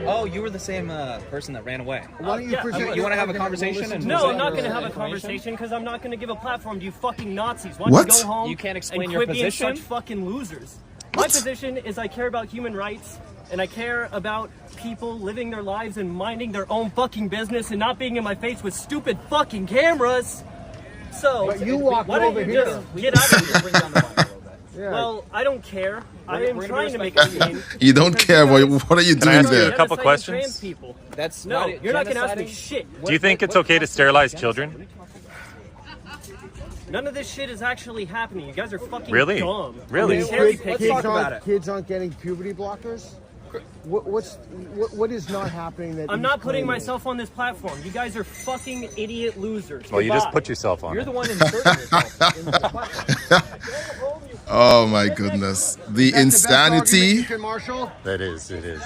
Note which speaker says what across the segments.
Speaker 1: Oh, you were the same person that ran away.
Speaker 2: Why don't you present?
Speaker 1: You want to have a conversation?
Speaker 2: No,
Speaker 3: I'm not going to have a conversation because I'm not going to give a platform to you fucking Nazis. Why
Speaker 4: What?
Speaker 3: don't you go home
Speaker 1: You can't explain
Speaker 3: and
Speaker 1: your
Speaker 3: quit being
Speaker 1: position?
Speaker 3: such fucking losers? My position is I care about human rights and I care about people living their lives and minding their own fucking business and not being in my face with stupid fucking cameras. So,
Speaker 2: But you walked
Speaker 3: why don't
Speaker 2: over
Speaker 3: you
Speaker 2: here.
Speaker 3: just get out of here?
Speaker 1: Bring down the mic a little bit.
Speaker 2: Yeah.
Speaker 3: Well, I don't care. I
Speaker 1: We're
Speaker 3: am
Speaker 1: gonna
Speaker 3: trying to make
Speaker 1: respect
Speaker 3: a scene.
Speaker 4: You don't
Speaker 3: because
Speaker 4: care.
Speaker 3: guys-
Speaker 4: What are you
Speaker 5: Can I
Speaker 4: doing
Speaker 5: ask you a
Speaker 4: there?
Speaker 5: couple
Speaker 3: Genocideing
Speaker 5: questions?
Speaker 3: Trans people.
Speaker 1: That's
Speaker 3: No,
Speaker 1: not
Speaker 3: you're not going to ask me
Speaker 1: genociding?
Speaker 3: shit.
Speaker 5: Do you think it's okay to sterilize children?
Speaker 3: None of this shit is actually happening. You guys are fucking
Speaker 5: Really?
Speaker 3: dumb.
Speaker 5: Really?
Speaker 3: You're cherry
Speaker 1: Let's
Speaker 3: picking.
Speaker 1: talk about it.
Speaker 2: Kids aren't getting puberty blockers. What is not happening that
Speaker 3: I'm
Speaker 2: he's
Speaker 3: not putting
Speaker 2: claiming?
Speaker 3: myself on this platform. You guys are fucking idiot losers.
Speaker 5: Well, you just
Speaker 3: Goodbye.
Speaker 5: put yourself on
Speaker 1: You're
Speaker 5: it.
Speaker 1: the one inserting yourself into the platform.
Speaker 4: Oh my goodness, the
Speaker 2: That's the best argument
Speaker 4: insanity.
Speaker 2: you can marshal.
Speaker 5: That is, it is.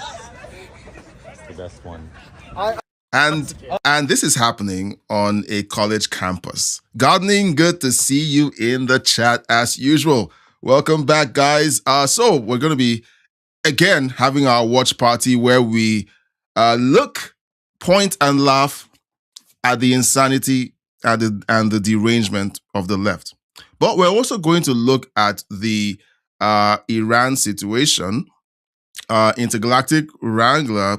Speaker 5: The best one.
Speaker 4: And this is happening on a college campus. Gardening, good to see you in the chat as usual. Welcome back, guys. So we're going to be again having our watch party where we look, point, and laugh at the insanity and the derangement of the left. But we're also going to look at the Iran situation. Intergalactic Wrangler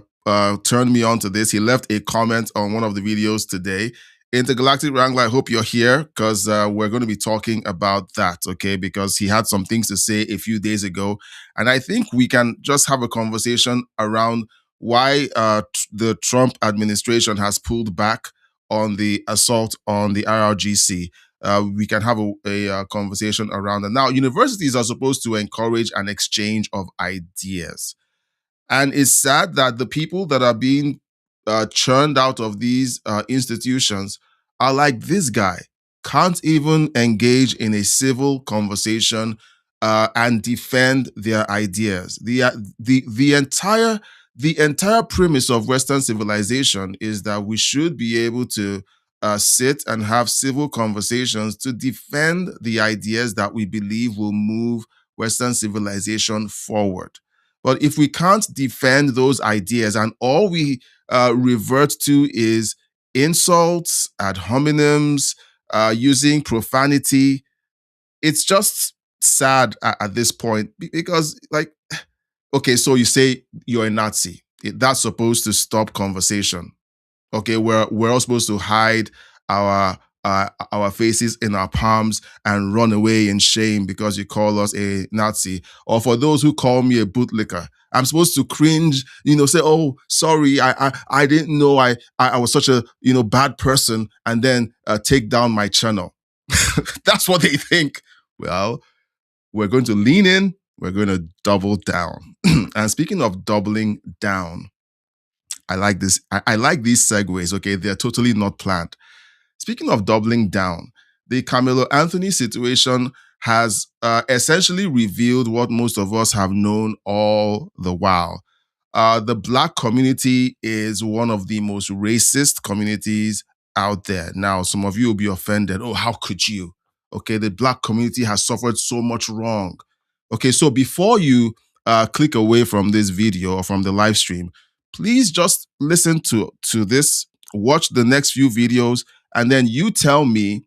Speaker 4: turned me on to this. He left a comment on one of the videos today. Intergalactic Wrangler, I hope you're here because we're going to be talking about that, okay? Because he had some things to say a few days ago. And I think we can just have a conversation around why the Trump administration has pulled back on the assault on the IRGC. We can have a conversation around that. Now, universities are supposed to encourage an exchange of ideas. And it's sad that the people that are being churned out of these institutions are like this guy, can't even engage in a civil conversation and defend their ideas. The entire premise of Western civilization is that we should be able to sit and have civil conversations to defend the ideas that we believe will move Western civilization forward. But if we can't defend those ideas and all we revert to is insults, ad hominems, using profanity, it's just sad at this point because, like, okay, so you say you're a Nazi. That's supposed to stop conversation. Okay, we're all supposed to hide our faces in our palms and run away in shame because you call us a Nazi. Or for those who call me a bootlicker, I'm supposed to cringe, say, oh, sorry, I didn't know I was such a bad person, and then take down my channel. That's what they think. Well, we're going to lean in, we're going to double down. And speaking of doubling down, I like this. I like these segues, okay? They're totally not planned. Speaking of doubling down, the Carmelo Anthony situation has essentially revealed what most of us have known all the while. The Black community is one of the most racist communities out there. Now, some of you will be offended. Oh, how could you? Okay, the Black community has suffered so much wrong. Okay, so before you click away from this video or from the live stream, please just listen to this, watch the next few videos, and then you tell me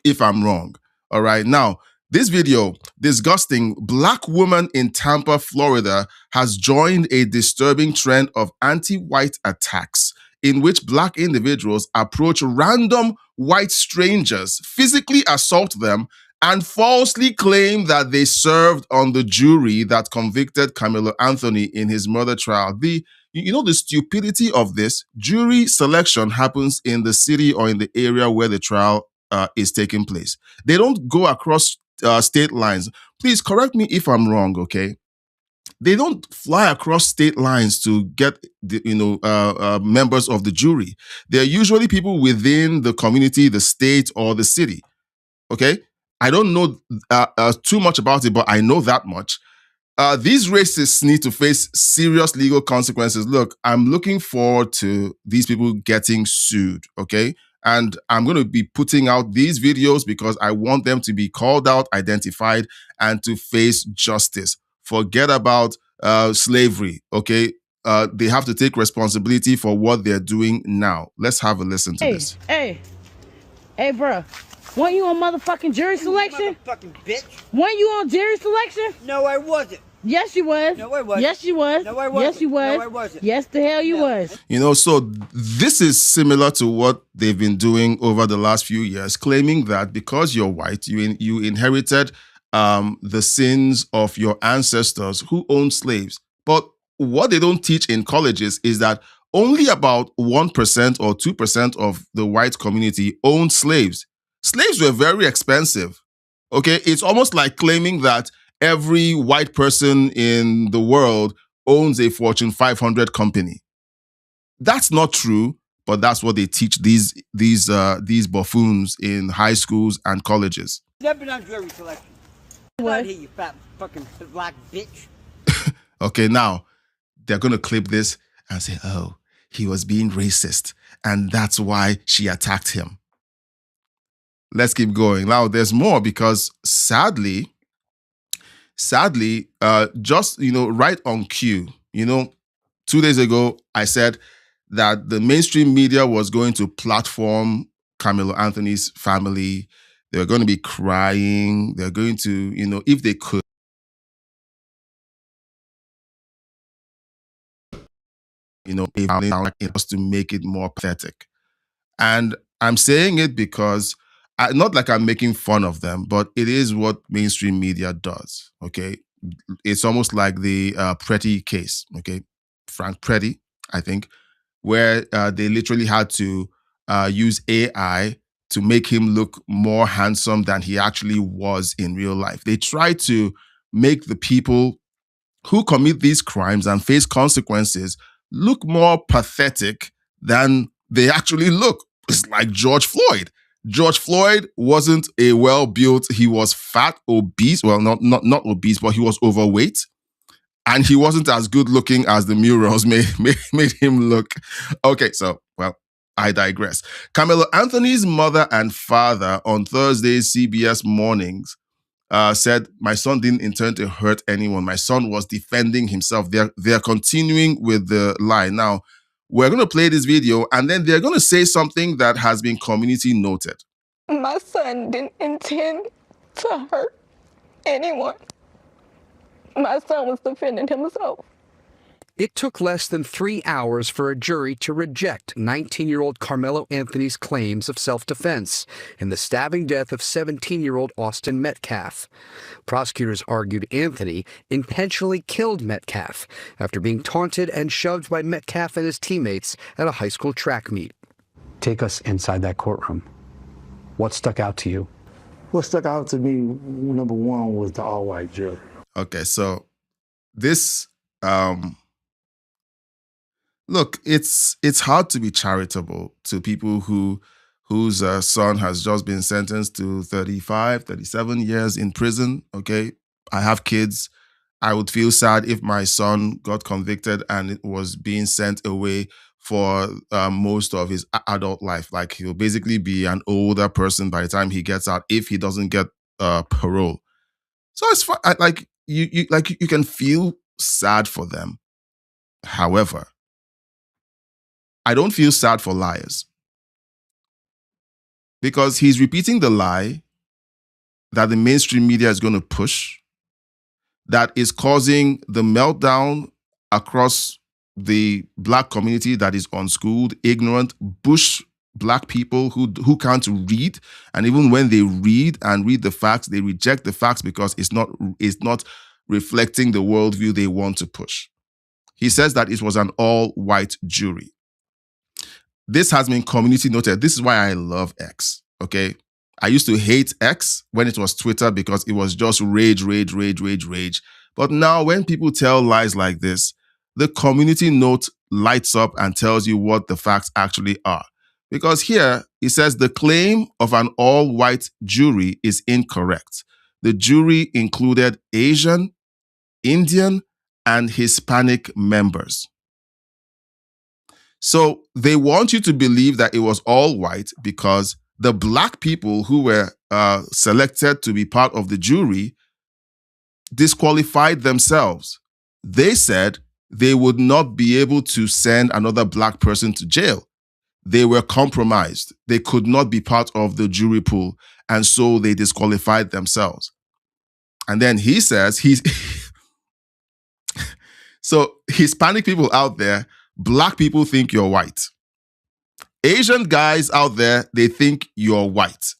Speaker 4: if I'm wrong. All right. Now, this video, disgusting Black woman in Tampa, Florida, has joined a disturbing trend of anti-white attacks in which Black individuals approach random white strangers, physically assault them, and falsely claim that they served on the jury that convicted Carmelo Anthony in his murder trial. The stupidity of this, jury selection happens in the city or in the area where the trial is taking place. They don't go across state lines. Please correct me if I'm wrong, okay? They don't fly across state lines to get the, members of the jury. They're usually people within the community, the state, or the city, okay? I don't know too much about it, but I know that much. These racists need to face serious legal consequences. Look, I'm looking forward to these people getting sued, okay? And I'm going to be putting out these videos because I want them to be called out, identified, and to face justice. Forget about slavery, okay? they have to take responsibility for what they're doing now. Let's have a listen to this.
Speaker 6: Hey, bro. Weren't you on motherfucking jury selection?
Speaker 7: Motherfucking bitch.
Speaker 6: Weren't you on jury selection?
Speaker 7: No, I wasn't.
Speaker 6: Yes, you was.
Speaker 7: No, I wasn't.
Speaker 6: Yes, you was.
Speaker 7: No, I wasn't.
Speaker 6: Yes, you was.
Speaker 7: No, I wasn't.
Speaker 6: Yes, the hell you was.
Speaker 4: You know, so this is similar to what they've been doing over the last few years, claiming that because you're white, you inherited the sins of your ancestors who owned slaves. But what they don't teach in colleges is that only about 1% or 2% of the white community owned slaves. Slaves were very expensive. Okay, it's almost like claiming that every white person in the world owns a Fortune 500 company. That's not true, but that's what they teach these buffoons in high schools and colleges.
Speaker 7: Never been on jury selection. Get out of here, you fat fucking black bitch.
Speaker 4: Okay, now they're going to clip this and say, oh, he was being racist, and that's why she attacked him. Let's keep going. Now, there's more because sadly, just, right on cue, 2 days ago, I said that the mainstream media was going to platform Carmelo Anthony's family. They were going to be crying. They're going to, if they could, just to make it more pathetic. And I'm saying it because, not like I'm making fun of them, but it is what mainstream media does, okay? It's almost like the Pretty case, okay? Frank Pretty, I think, where they literally had to use AI to make him look more handsome than he actually was in real life. They try to make the people who commit these crimes and face consequences look more pathetic than they actually look. It's like George Floyd. George Floyd wasn't a well-built, he was fat, obese, well, not obese, but he was overweight. And he wasn't as good looking as the murals made him look. Okay, so, well, I digress. Carmelo Anthony's mother and father on Thursday's CBS Mornings said, my son didn't intend to hurt anyone. My son was defending himself. They're continuing with the lie. Now, we're going to play this video, and then they're going to say something that has been community noted.
Speaker 8: My son didn't intend to hurt anyone. My son was defending himself.
Speaker 9: It took less than 3 hours for a jury to reject 19-year-old Carmelo Anthony's claims of self-defense in the stabbing death of 17-year-old Austin Metcalf. Prosecutors argued Anthony intentionally killed Metcalf after being taunted and shoved by Metcalf and his teammates at a high school track meet. Take us inside that courtroom. What stuck out to you?
Speaker 10: What stuck out to me, number one, was the all-white jury.
Speaker 4: Okay, so this... Look, it's hard to be charitable to people whose son has just been sentenced to 35, 37 years in prison, okay? I have kids. I would feel sad if my son got convicted and it was being sent away for most of his adult life. Like, he'll basically be an older person by the time he gets out if he doesn't get parole. So it's fine. You can feel sad for them. However, I don't feel sad for liars, because he's repeating the lie that the mainstream media is going to push, that is causing the meltdown across the Black community that is unschooled, ignorant, bush Black people who can't read. And even when they read the facts, they reject the facts because it's not reflecting the worldview they want to push. He says that it was an all-white jury. This has been community noted. This is why I love X, okay? I used to hate X when it was Twitter because it was just rage. But now when people tell lies like this, the community note lights up and tells you what the facts actually are. Because here, it says the claim of an all-white jury is incorrect. The jury included Asian, Indian, and Hispanic members. So they want you to believe that it was all white because the Black people who were selected to be part of the jury disqualified themselves. They said they would not be able to send another black person to jail. They were compromised. They could not be part of the jury pool, and so they disqualified themselves. And then he says so Hispanic people out there, black people think you're white. Asian guys out there, they think you're white.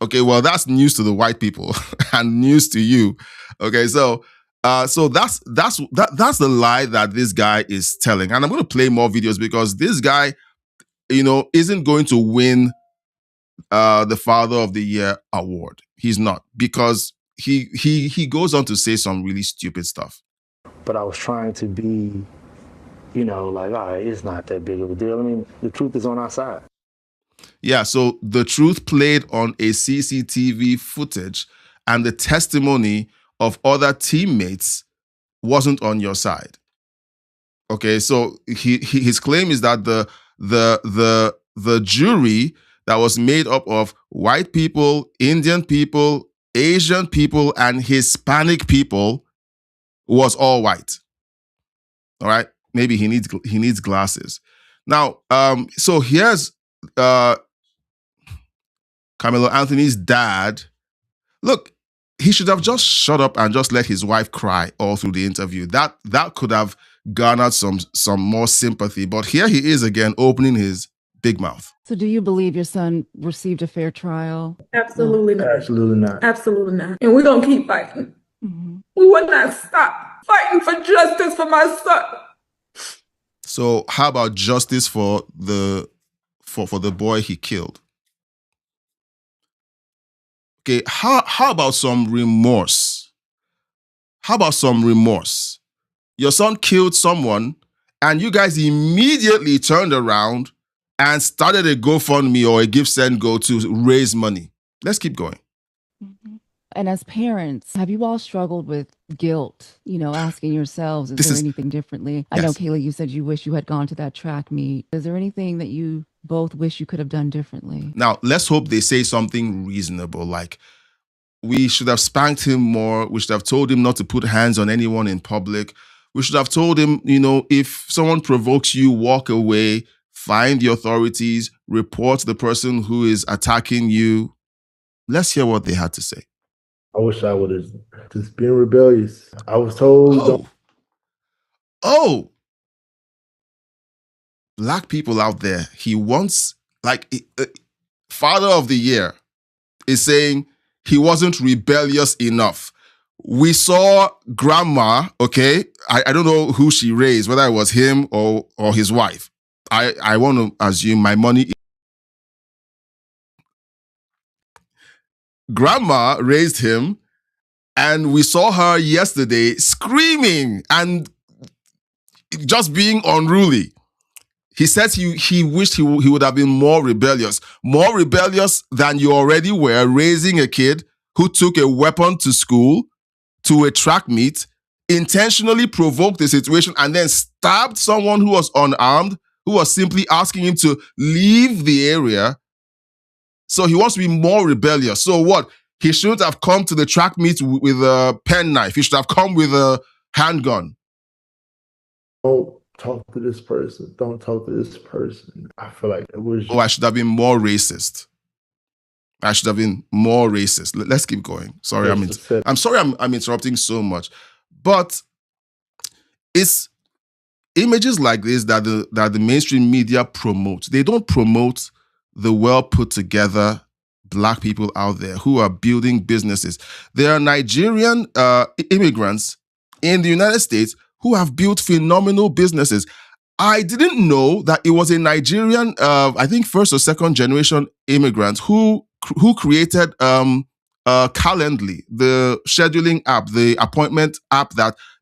Speaker 4: Okay, well, that's news to the white people and news to you. Okay, so that's the lie that this guy is telling. And I'm going to play more videos because this guy, isn't going to win the Father of the Year award. He's not, because he goes on to say some really stupid stuff.
Speaker 10: But I was trying to be, like, all right, it's not that big of a deal. I mean, the truth is on our side.
Speaker 4: Yeah, so the truth played on a CCTV footage and the testimony of other teammates wasn't on your side. Okay, so his claim is that the jury that was made up of white people, Indian people, Asian people, and Hispanic people was all white. All right, maybe he needs glasses. Now, so here's Carmelo Anthony's dad. Look, he should have just shut up and just let his wife cry all through the interview. That could have garnered some more sympathy. But here he is again, opening his big mouth.
Speaker 6: So do you believe your son received a fair trial?
Speaker 8: Absolutely not.
Speaker 10: Absolutely not.
Speaker 8: Absolutely not. And we're going to keep fighting.
Speaker 6: Mm-hmm.
Speaker 8: We will not stop fighting for justice for my son.
Speaker 4: So how about justice for the boy he killed? Okay, how about some remorse? How about some remorse? Your son killed someone and you guys immediately turned around and started a GoFundMe or a Give Send Go to raise money. Let's keep going.
Speaker 6: Mm-hmm. And as parents, have you all struggled with guilt, asking yourselves, is there anything differently? I know, Kayla, you said you wish you had gone to that track meet. Is there anything that you both wish you could have done differently? Now,
Speaker 4: let's hope they say something reasonable, like, we should have spanked him more. We should have told him not to put hands on anyone in public. We should have told him, if someone provokes you, walk away, find the authorities, report the person who is attacking you. Let's hear what they had to say.
Speaker 11: I wish I would have just been rebellious. I was told.
Speaker 4: Oh, black people out there, he wants, Father of the Year is saying he wasn't rebellious enough. We saw grandma, okay? I don't know who she raised, whether it was him or his wife. I want to assume my money. Grandma raised him, and we saw her yesterday screaming and just being unruly. He says he wished he would have been more rebellious than you already were, raising a kid who took a weapon to school, to a track meet, intentionally provoked the situation, and then stabbed someone who was unarmed, who was simply asking him to leave the area. So he wants to be more rebellious. So what? He shouldn't have come to the track meet with a penknife. He should have come with a handgun.
Speaker 11: Don't talk to this person. Don't talk to this person. I feel like it was...
Speaker 4: I should have been more racist. Let's keep going. Sorry, I'm sorry I'm interrupting so much. But it's images like this that the mainstream media promote. They don't promote the well put together black people out there who are building businesses. There are Nigerian immigrants in the United States who have built phenomenal businesses. I didn't know that it was a Nigerian, I think first or second generation immigrant who created Calendly, the scheduling app, the appointment app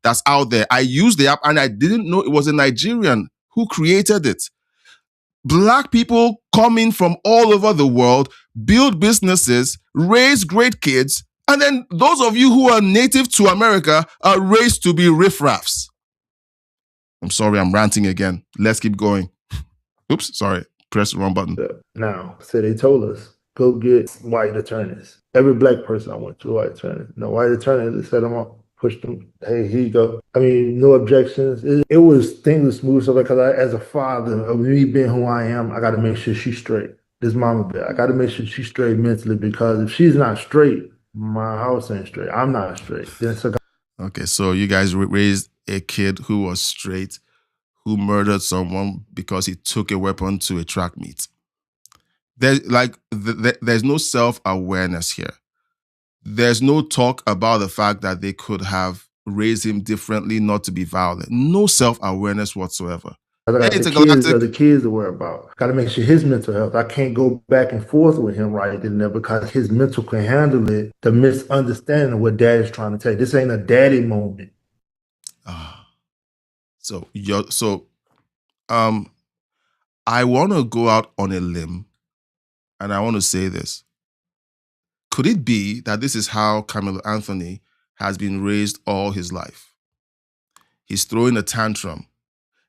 Speaker 4: that's out there. I used the app and I didn't know it was a Nigerian who created it. Black people coming from all over the world, build businesses, raise great kids, and then those of you who are native to America are raised to be riffraffs. I'm sorry, I'm ranting again. Let's keep going. Oops, sorry. Press the wrong button.
Speaker 11: Now, so they told us, go get white attorneys. Every black person I went to, white attorney. No white attorney, they set them up. pushed him. Hey, here you go. I mean, no objections. It was things was smooth. So because as a father of me being who I am, I got to make sure she's straight. This mama bear, I got to make sure she's straight mentally because if she's not straight, my house ain't straight. I'm not straight. Then so
Speaker 4: Okay, so you guys raised a kid who was straight, who murdered someone because he took a weapon to a track meet. There's no self-awareness here. There's no talk about the fact that they could have raised him differently, not to be violent. No self-awareness whatsoever.
Speaker 11: I got the kids to worry about. Got to make sure his mental health. I can't go back and forth with him right in there because his mental can handle it. The misunderstanding of what dad is trying to tell you. This ain't a daddy moment.
Speaker 4: I want to go out on a limb, and I want to say this. Could it be that this is how Carmelo Anthony has been raised all his life? He's throwing a tantrum.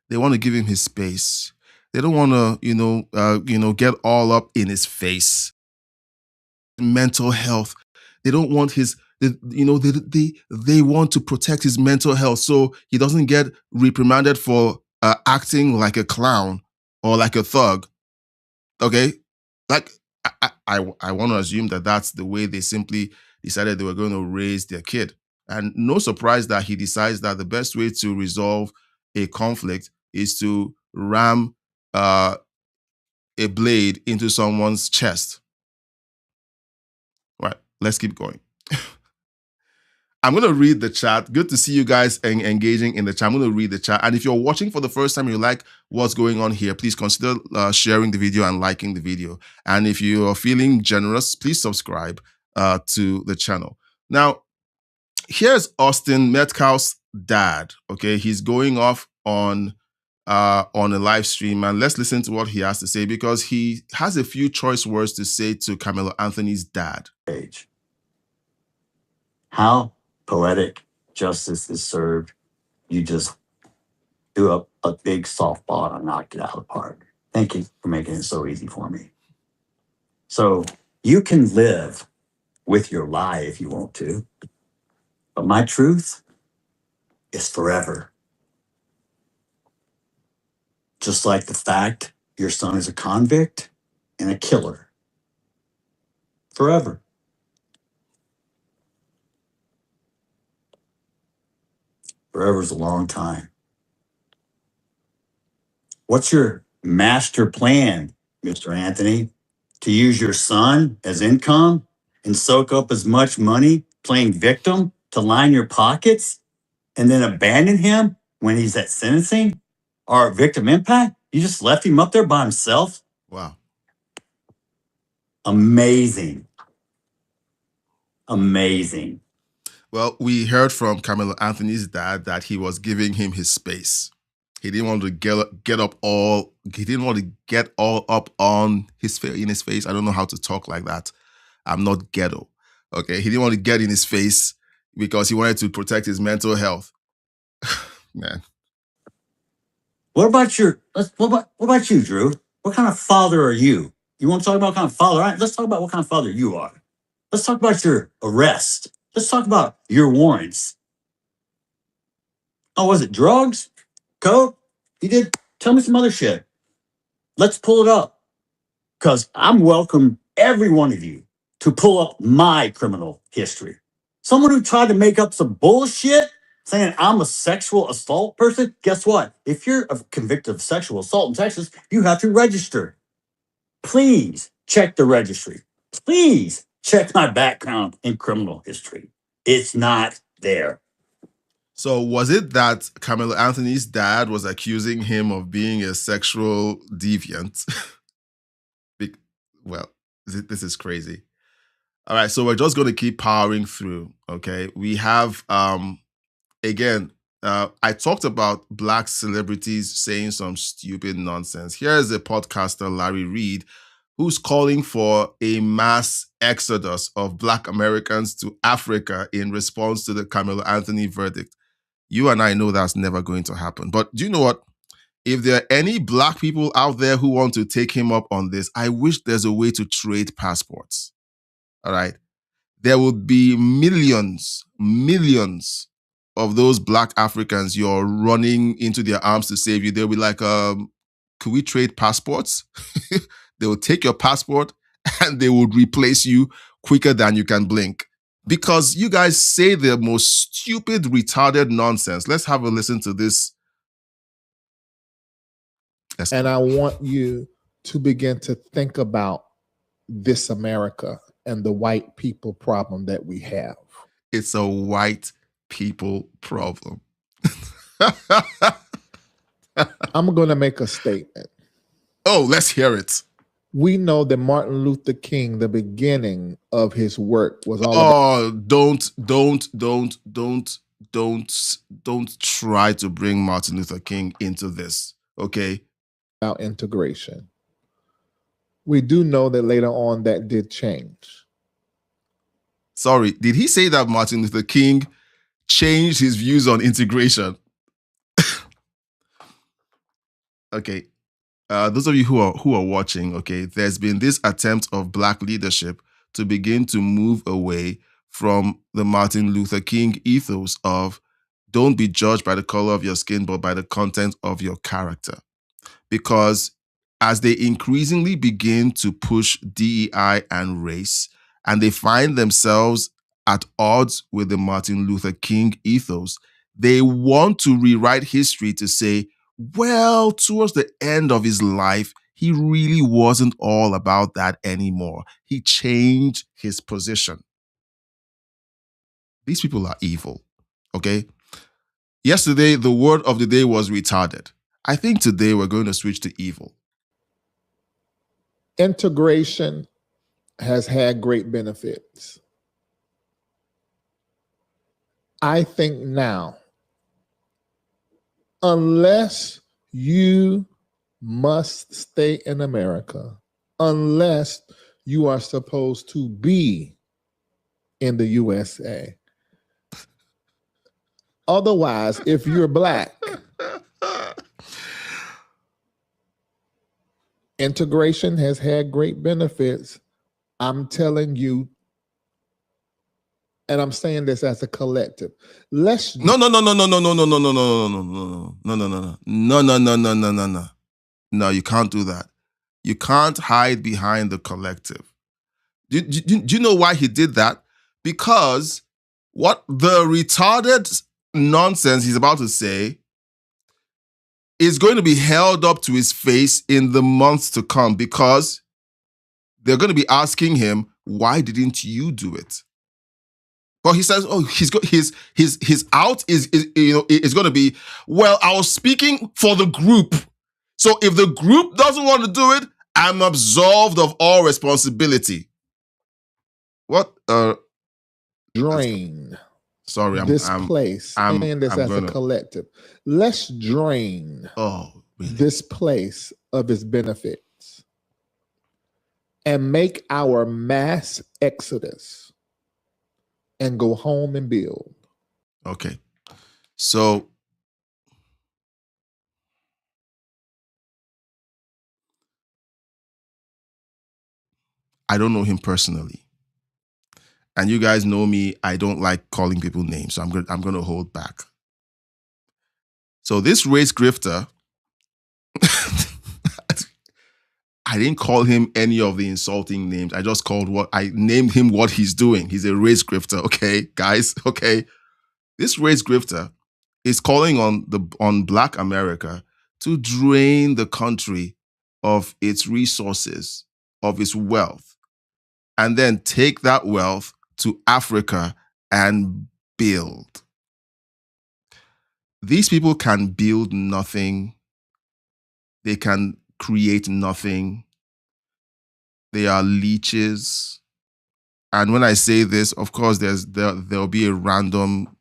Speaker 4: They want to give him his space. They don't want to, get all up in his face. Mental health. They don't want they want to protect his mental health so he doesn't get reprimanded for acting like a clown or like a thug. Okay? Like, I want to assume that that's the way they simply decided they were going to raise their kid. And no surprise that he decides that the best way to resolve a conflict is to ram a blade into someone's chest. Right, let's keep going. I'm going to read the chat. Good to see you guys engaging in the chat. I'm going to read the chat. And if you're watching for the first time and you like what's going on here, please consider sharing the video and liking the video. And if you are feeling generous, please subscribe to the channel. Now, here's Austin Metcalf's dad. Okay, he's going off on a live stream, and let's listen to what he has to say because he has a few choice words to say to Carmelo Anthony's dad.
Speaker 12: How poetic justice is served. You just do a big softball and knocked it out of the park. Thank you for making it so easy for me. So you can live with your lie if you want to, but my truth is forever. Just like the fact your son is a convict and a killer. Forever. Forever is a long time. What's your master plan, Mr. Anthony? To use your son as income and soak up as much money playing victim to line your pockets and then abandon him when he's at sentencing or victim impact? You just left him up there by himself?
Speaker 4: Wow.
Speaker 12: Amazing. Amazing.
Speaker 4: Well, we heard from Carmelo Anthony's dad that he was giving him his space. He didn't want to get all up on his in his face. I don't know how to talk like that. I'm not ghetto. Okay, he didn't want to get in his face because he wanted to protect his mental health. Man.
Speaker 12: What about you, Drew? What kind of father are you? You want to talk about what kind of father? All right, let's talk about what kind of father you are. Let's talk about your arrest. Let's talk about your warrants. Oh, was it drugs? Coke? You did? Tell me some other shit. Let's pull it up. Because I'm welcome every one of you to pull up my criminal history. Someone who tried to make up some bullshit saying I'm a sexual assault person. Guess what? If you're convicted of sexual assault in Texas, you have to register. Please check the registry. Please check my background in criminal history. It's not there.
Speaker 4: So was it that Carmelo Anthony's dad was accusing him of being a sexual deviant? Well, this is crazy. All right, so we're just going to keep powering through, okay? We have, again, I talked about Black celebrities saying some stupid nonsense. Here's a podcaster, Larry Reed, who's calling for a mass exodus of Black Americans to Africa in response to the Carmelo Anthony verdict. You and I know that's never going to happen. But do you know what? If there are any Black people out there who want to take him up on this, I wish there's a way to trade passports. All right? There would be millions of those black Africans you're running into their arms to save you, they'll be like, could we trade passports? They will take your passport and they would replace you quicker than you can blink. Because you guys say the most stupid, retarded nonsense. Let's have a listen to this.
Speaker 13: And I want you to begin to think about this America and the white people problem that we have.
Speaker 4: It's a white people problem.
Speaker 13: I'm going to make a statement.
Speaker 4: Oh, let's hear it.
Speaker 13: We know that Martin Luther King, the beginning of his work was all
Speaker 4: about... don't try to bring Martin Luther King into this, okay?
Speaker 13: About integration. We do know that later on that did change.
Speaker 4: Sorry, did he say that Martin Luther King changed his views on integration? Okay. Those of you who are watching, okay, there's been this attempt of black leadership to begin to move away from the Martin Luther King ethos of don't be judged by the color of your skin, but by the content of your character. Because as they increasingly begin to push DEI and race, and they find themselves at odds with the Martin Luther King ethos, they want to rewrite history to say, well, towards the end of his life, he really wasn't all about that anymore. He changed his position. These people are evil, okay? Yesterday, the word of the day was retarded. I think today we're going to switch to evil.
Speaker 13: Integration has had great benefits. I think now, unless you must stay in America, unless you are supposed to be in the USA. Otherwise, if you're black, integration has had great benefits. I'm telling you, and I'm saying this as a collective. Let's
Speaker 4: No. No, you can't do that. You can't hide behind the collective. Do you know why he did that? Because what the retarded nonsense he's about to say is going to be held up to his face in the months to come, because they're going to be asking him, why didn't you do it? Well, he says, oh, his out is going to be, well, I was speaking for the group. So if the group doesn't want to do it, I'm absolved of all responsibility. What?
Speaker 13: Drain.
Speaker 4: Sorry,
Speaker 13: this place. I'm saying this as a collective. Let's drain this place of its benefits and make our mass exodus and go home and build.
Speaker 4: Okay. So I don't know him personally. And you guys know me, I don't like calling people names, so I'm going to hold back. So this race grifter, I didn't call him any of the insulting names. I named him what he's doing. He's a race grifter, okay, guys, okay? This race grifter is calling on Black America to drain the country of its resources, of its wealth, and then take that wealth to Africa and build. These people can build nothing. They can create nothing. They are leeches. And when I say this, of course, there'll be a random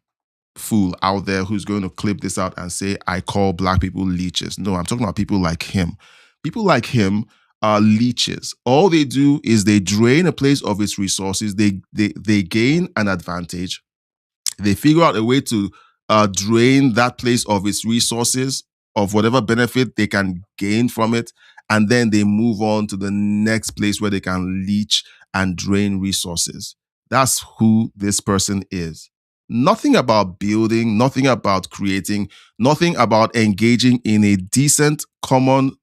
Speaker 4: fool out there who's going to clip this out and say, I call Black people leeches. No, I'm talking about people like him. People like him are leeches. All they do is they drain a place of its resources. They gain an advantage. They figure out a way to drain that place of its resources, of whatever benefit they can gain from it, and then they move on to the next place where they can leech and drain resources. That's who this person is. Nothing about building, nothing about creating, nothing about engaging in a decent, common,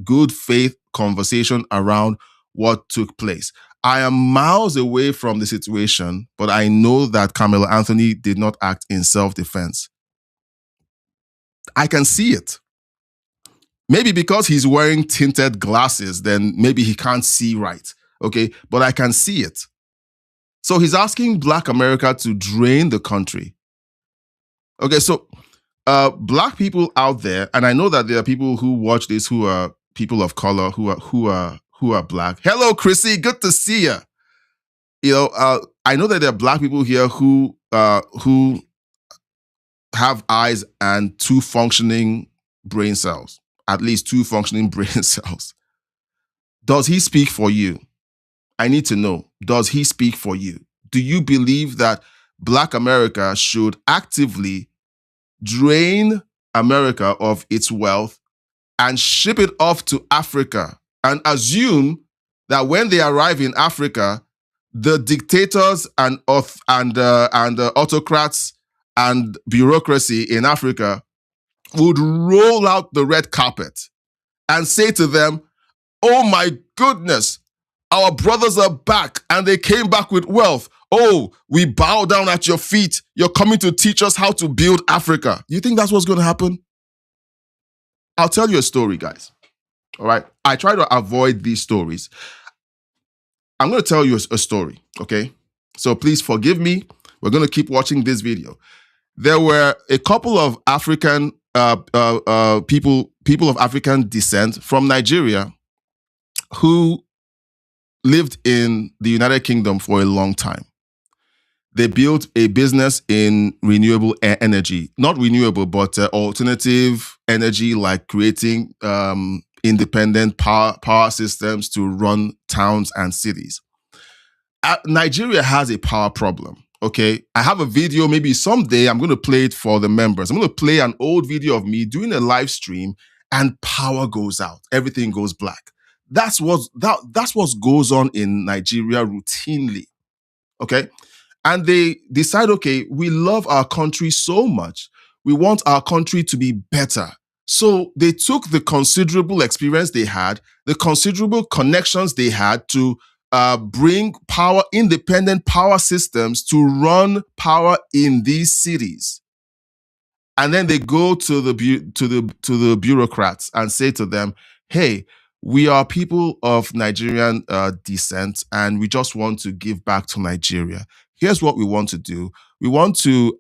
Speaker 4: good faith conversation around what took place. I am miles away from the situation, but I know that Carmelo Anthony did not act in self-defense. I can see it. Maybe because he's wearing tinted glasses, then maybe he can't see right. Okay, but I can see it. So he's asking Black America to drain the country. Okay, so Black people out there, and I know that there are people who watch this who are people of color, who are Black. Hello, Chrissy, good to see you. You know, I know that there are Black people here who have eyes and 2 functioning brain cells, at least 2 functioning brain cells. Does he speak for you? I need to know, does he speak for you? Do you believe that Black America should actively drain America of its wealth and ship it off to Africa and assume that when they arrive in Africa, the dictators and autocrats and bureaucracy in Africa would roll out the red carpet and say to them, "Oh my goodness, our brothers are back and they came back with wealth. Oh, we bow down at your feet. You're coming to teach us how to build Africa." You think that's what's going to happen? I'll tell you a story, guys. All right. I try to avoid these stories. I'm going to tell you a story, okay? So please forgive me. We're going to keep watching this video. There were a couple of African people of African descent from Nigeria who lived in the United Kingdom for a long time. They built a business in renewable energy, not renewable, but alternative energy, like creating independent power systems to run towns and cities. Nigeria has a power problem, okay? I have a video, maybe someday I'm going to play it for the members. I'm going to play an old video of me doing a live stream and power goes out. Everything goes black. That's what goes on in Nigeria routinely, okay? And they decide, okay, we love our country so much. We want our country to be better. So they took the considerable experience they had, the considerable connections they had to bring independent power systems to run power in these cities. And then they go to the bureaucrats and say to them, "Hey, we are people of Nigerian descent, and we just want to give back to Nigeria. Here's what we want to do. We want to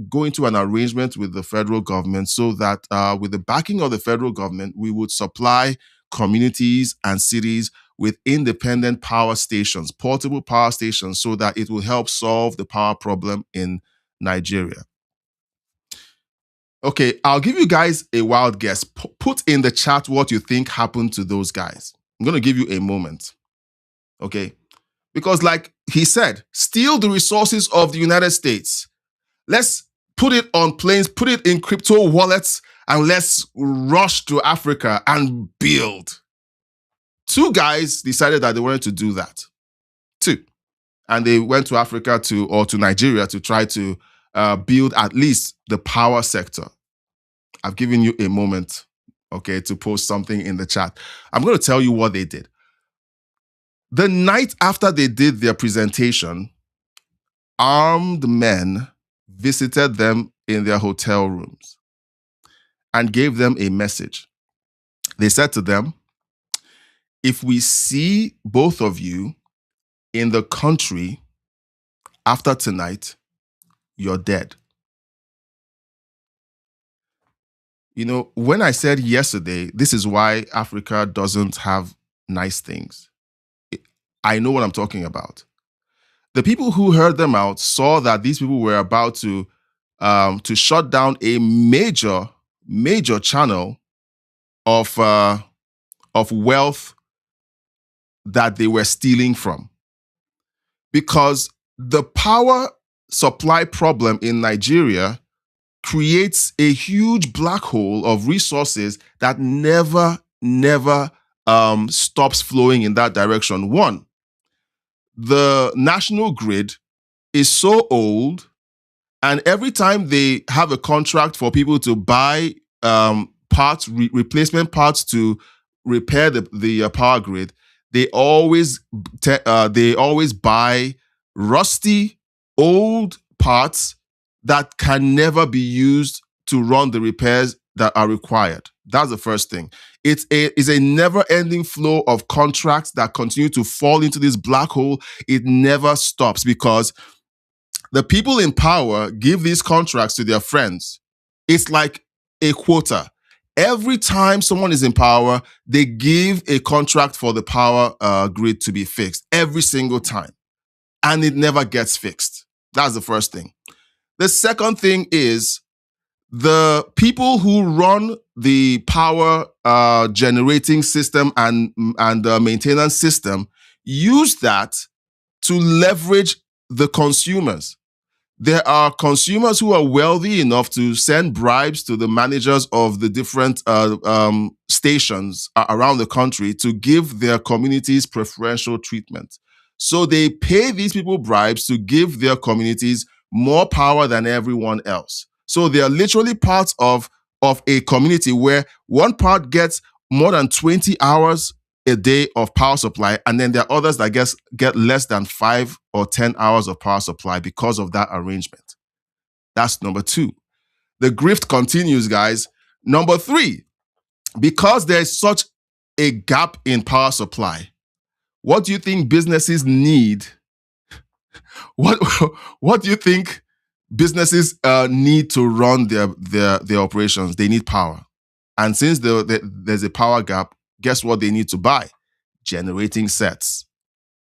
Speaker 4: go into an arrangement with the federal government so that with the backing of the federal government, we would supply communities and cities with independent power stations, portable power stations, so that it will help solve the power problem in Nigeria." Okay, I'll give you guys a wild guess. Put in the chat what you think happened to those guys. I'm going to give you a moment. Okay? Because like he said, steal the resources of the United States. Let's put it on planes, put it in crypto wallets, and let's rush to Africa and build. 2 guys decided that they wanted to do that. 2. And they went to Africa to Nigeria to try to build at least the power sector. I've given you a moment, okay, to post something in the chat. I'm going to tell you what they did. The night after they did their presentation, armed men visited them in their hotel rooms and gave them a message. They said to them, "If we see both of you in the country after tonight, you're dead." You know, when I said yesterday, this is why Africa doesn't have nice things, I know what I'm talking about. The people who heard them out saw that these people were about to shut down a major channel of wealth that they were stealing from. Because the power supply problem in Nigeria creates a huge black hole of resources that never stops flowing in that direction. One, the national grid is so old, and every time they have a contract for people to buy parts, replacement parts to repair the power grid, they always buy rusty, old parts that can never be used to run the repairs that are required. That's the first thing. It's a never-ending flow of contracts that continue to fall into this black hole. It never stops because the people in power give these contracts to their friends. It's like a quota. Every time someone is in power, they give a contract for the power grid to be fixed every single time. And it never gets fixed. That's the first thing. The second thing is the people who run the power generating system and maintenance system use that to leverage the consumers. There are consumers who are wealthy enough to send bribes to the managers of the different stations around the country to give their communities preferential treatment. So they pay these people bribes to give their communities more power than everyone else. So they are literally parts of a community where one part gets more than 20 hours a day of power supply, and then there are others that get less than 5 or 10 hours of power supply because of that arrangement. That's number 2. The grift continues, guys. Number 3, because there's such a gap in power supply, what do you think businesses need? What do you think businesses need to run their operations? They need power. And since there's a power gap, guess what they need to buy? Generating sets.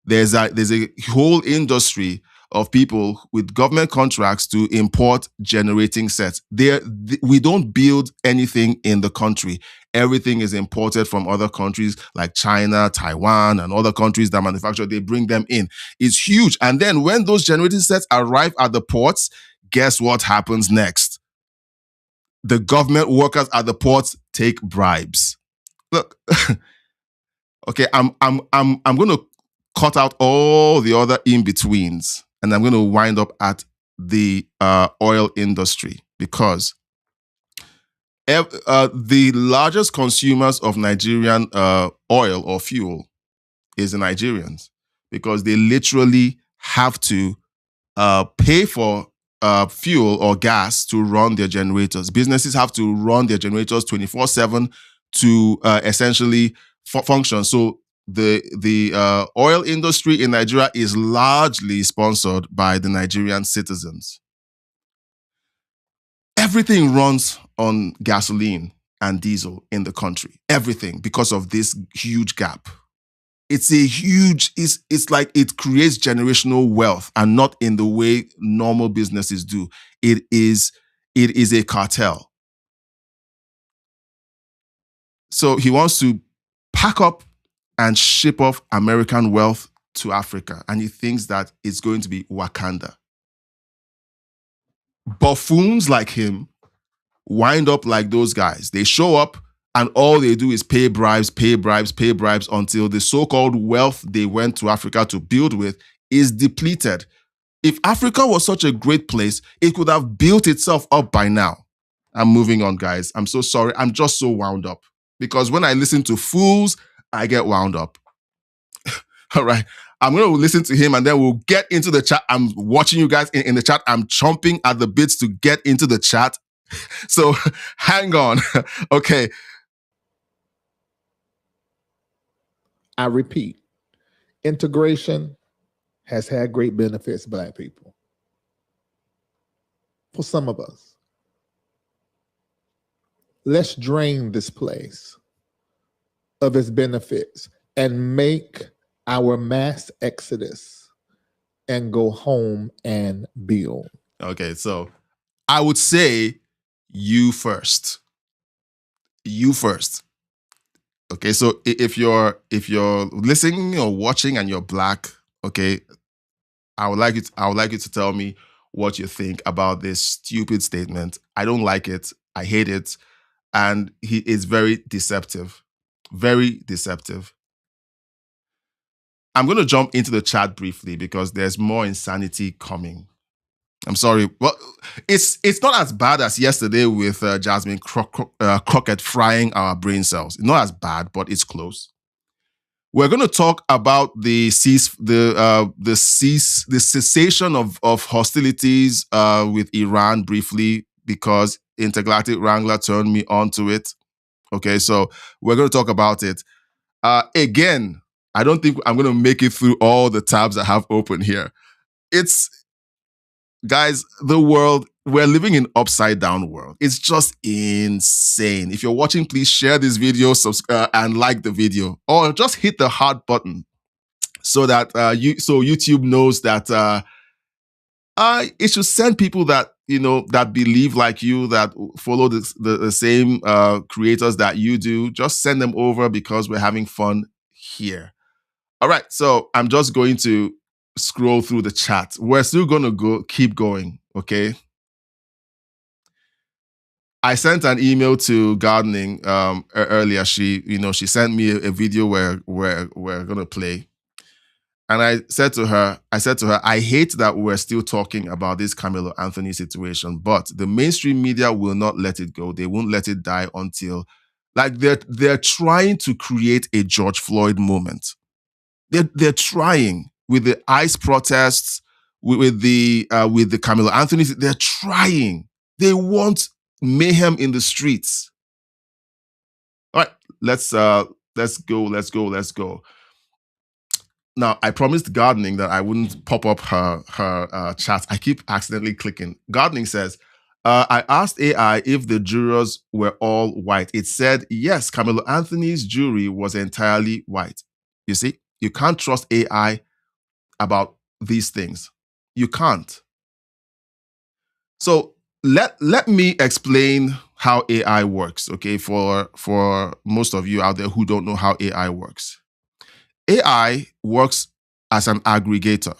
Speaker 4: There's a whole industry of people with government contracts to import generating sets. We don't build anything in the country. Everything is imported from other countries like China, Taiwan, and other countries that manufacture. They bring them in. It's huge. And then when those generating sets arrive at the ports, guess what happens next? The government workers at the ports take bribes. Look, okay, I'm going to cut out all the other in-betweens, and I'm going to wind up at the oil industry, because the largest consumers of Nigerian oil or fuel is the Nigerians, because they literally have to pay for fuel or gas to run their generators. Businesses have to run their generators 24/7 to essentially function. So the oil industry in Nigeria is largely sponsored by the Nigerian citizens. Everything runs on gasoline and diesel in the country. Everything, because of this huge gap. It's like it creates generational wealth, and not in the way normal businesses do. It is a cartel. So he wants to pack up and ship off American wealth to Africa, and he thinks that it's going to be Wakanda. Buffoons like him wind up like those guys. They show up and all they do is pay bribes until the so-called wealth they went to Africa to build with is depleted. If Africa was such a great place, it could have built itself up by now. I'm moving on, guys. I'm so sorry. I'm just so wound up. Because when I listen to fools, I get wound up. All right. I'm going to listen to him and then we'll get into the chat. I'm watching you guys in the chat. I'm chomping at the bits to get into the chat. So hang on. Okay.
Speaker 13: I repeat, integration has had great benefits to Black people. For some of us. Let's drain this place of its benefits and make our mass exodus and go home and build.
Speaker 4: Okay, so I would say you first. You first. Okay, so if you're listening or watching and you're Black, okay, I would like you to tell me what you think about this stupid statement. I don't like it. I hate it. And he is very deceptive. Very deceptive. I'm going to jump into the chat briefly because there's more insanity coming. I'm sorry. Well, it's not as bad as yesterday with Jasmine Crockett frying our brain cells. It's not as bad, but it's close. We're going to talk about the cessation of hostilities with Iran briefly because Intergalactic Wrangler turned me onto it. Okay, so we're going to talk about it. Again, I don't think I'm going to make it through all the tabs I have open here. Guys, the world, we're living in upside down world. It's just insane. If you're watching, please share this video, subscribe, and like the video, or just hit the heart button so that YouTube knows that it should send people that that believe like you, that follow the same creators that you do. Just send them over because we're having fun here. All right, so I'm just going to scroll through the chat. We're still going to keep going, okay? I sent an email to Gardening earlier. She sent me a video where we're going to play. And I said to her, I hate that we're still talking about this Carmelo Anthony situation, but the mainstream media will not let it go. They won't let it die until, like, they're trying to create a George Floyd moment. They're trying with the ICE protests, with the Carmelo Anthony. They're trying. They want mayhem in the streets. All right, let's go. Now, I promised Gardening that I wouldn't pop up her chat. I keep accidentally clicking. Gardening says, I asked AI if the jurors were all white. It said, yes, Carmelo Anthony's jury was entirely white. You see, you can't trust AI about these things. You can't. So let me explain how AI works, okay, for most of you out there who don't know how AI works. AI works as an aggregator.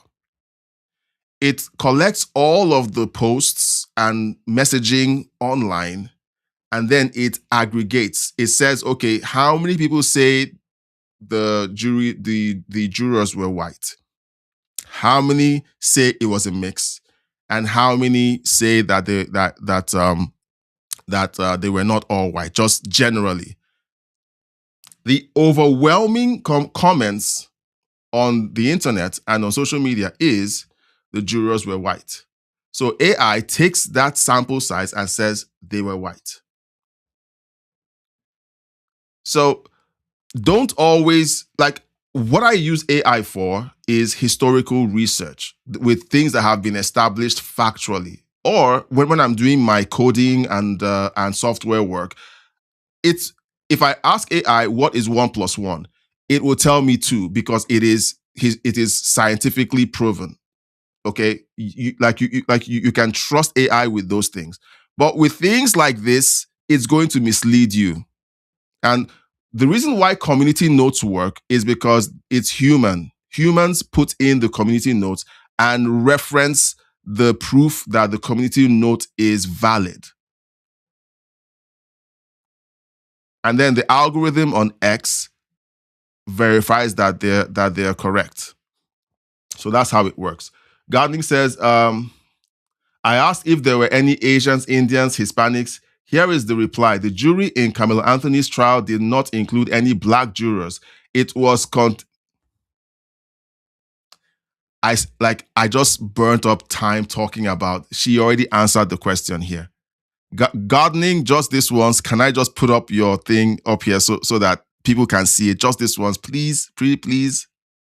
Speaker 4: It collects all of the posts and messaging online, and then it aggregates. It says, okay, how many people say the jurors were white? How many say it was a mix? And how many say that they were not all white, just generally? The overwhelming comments on the internet and on social media is the jurors were white. So AI takes that sample size and says they were white. So don't always, like, what I use AI for is historical research with things that have been established factually. Or when I'm doing my coding and software work, if I ask AI what is 1 + 1, it will tell me 2 because it is scientifically proven. Okay, you can trust AI with those things. But with things like this, it's going to mislead you. And the reason why community notes work is because it's human. Humans put in the community notes and reference the proof that the community note is valid. And then the algorithm on X verifies that they're correct. So that's how it works. Gardening says, I asked if there were any Asians, Indians, Hispanics. Here is the reply. The jury in Carmelo Anthony's trial did not include any black jurors. It was I just burnt up time talking about, she already answered the question here. Gardening, just this once. Can I just put up your thing up here so that people can see it? Just this once, please, pretty please.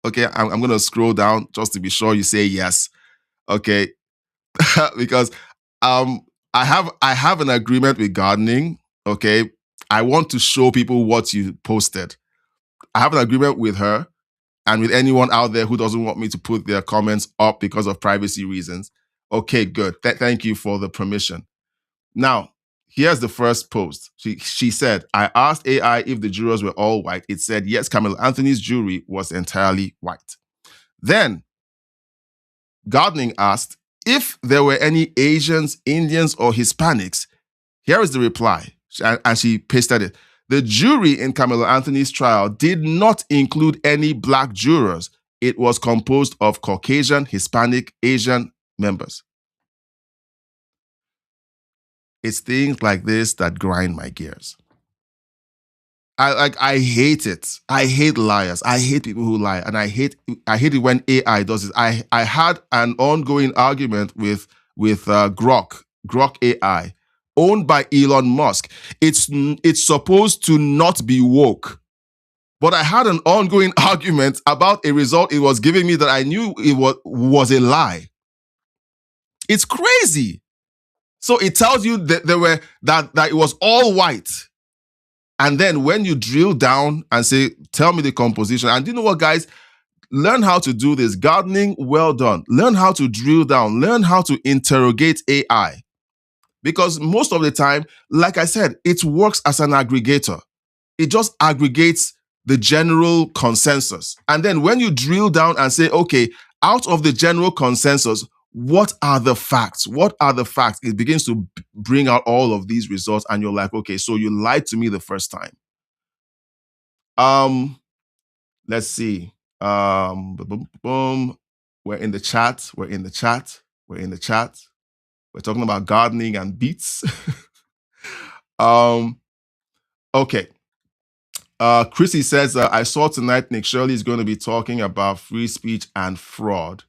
Speaker 4: Okay, I'm going to scroll down just to be sure you say yes. Okay, because I have an agreement with Gardening. Okay, I want to show people what you posted. I have an agreement with her and with anyone out there who doesn't want me to put their comments up because of privacy reasons. Okay, good. Thank you for the permission. Now, here's the first post. She said, I asked AI if the jurors were all white. It said, yes, Carmelo Anthony's jury was entirely white. Then, Gardening asked if there were any Asians, Indians, or Hispanics. Here is the reply, and she pasted it. The jury in Carmelo Anthony's trial did not include any black jurors. it was composed of Caucasian, Hispanic, Asian members. It's things like this that grind my gears. I hate it. I hate liars. I hate people who lie, and I hate it when AI does it. I had an ongoing argument with Grok AI, owned by Elon Musk. It's supposed to not be woke, but I had an ongoing argument about a result it was giving me that I knew it was a lie. It's crazy. So it tells you that that it was all white. And then when you drill down and say, tell me the composition, and you know what, guys? Learn how to do this. Gardening, well done. Learn how to drill down. Learn how to interrogate AI. Because most of the time, like I said, it works as an aggregator. It just aggregates the general consensus. And then when you drill down and say, okay, out of the general consensus, what are the facts? What are the facts? It begins to bring out all of these results, and you're like, okay, so you lied to me the first time. Let's see. Boom, boom. We're in the chat. We're talking about gardening and beets. Okay. Chrissy says, I saw tonight Nick Shirley is going to be talking about free speech and fraud.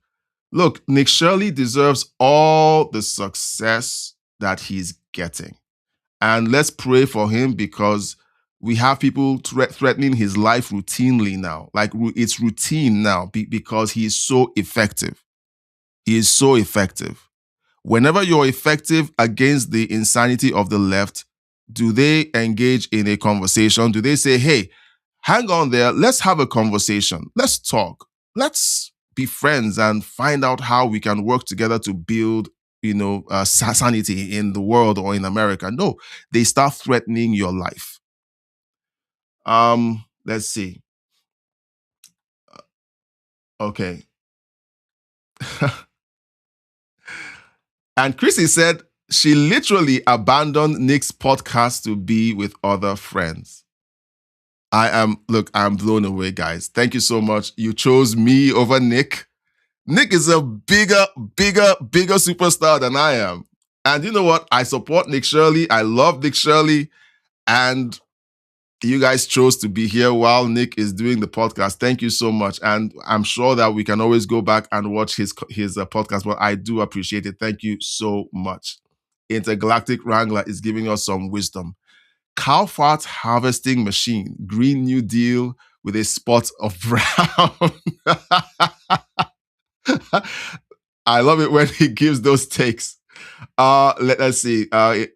Speaker 4: Look, Nick Shirley deserves all the success that he's getting. And let's pray for him, because we have people threatening his life routinely now. Like, it's routine now because he is so effective. He is so effective. Whenever you're effective against the insanity of the left, do they engage in a conversation? Do they say, hey, hang on there, let's have a conversation. Let's talk. Let's be friends and find out how we can work together to build, sanity in the world or in America. No, they start threatening your life. Let's see. Okay. And Chrissy said she literally abandoned Nick's podcast to be with other friends. I'm blown away, guys. Thank you so much. You chose me over Nick. Nick is a bigger superstar than I am. And you know what? I support Nick Shirley. I love Nick Shirley. And you guys chose to be here while Nick is doing the podcast. Thank you so much. And I'm sure that we can always go back and watch his podcast, but I do appreciate it. Thank you so much. Intergalactic Wrangler is giving us some wisdom. Cow fart harvesting machine, Green New Deal with a spot of brown. I love it when he gives those takes. Let's see.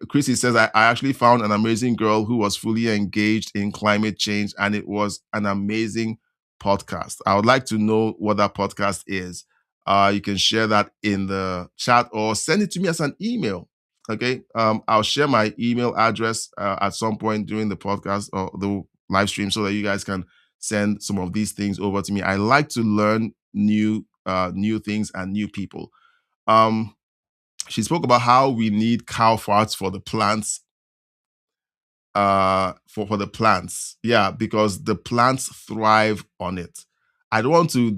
Speaker 4: Chrissy says, I actually found an amazing girl who was fully engaged in climate change, and it was an amazing podcast. I would like to know what that podcast is. You can share that in the chat or send it to me as an email. Okay. I'll share my email address at some point during the podcast or the live stream so that you guys can send some of these things over to me. I like to learn new things and new people. She spoke about how we need cow farts for the plants. For the plants. Yeah, because the plants thrive on it. I don't want to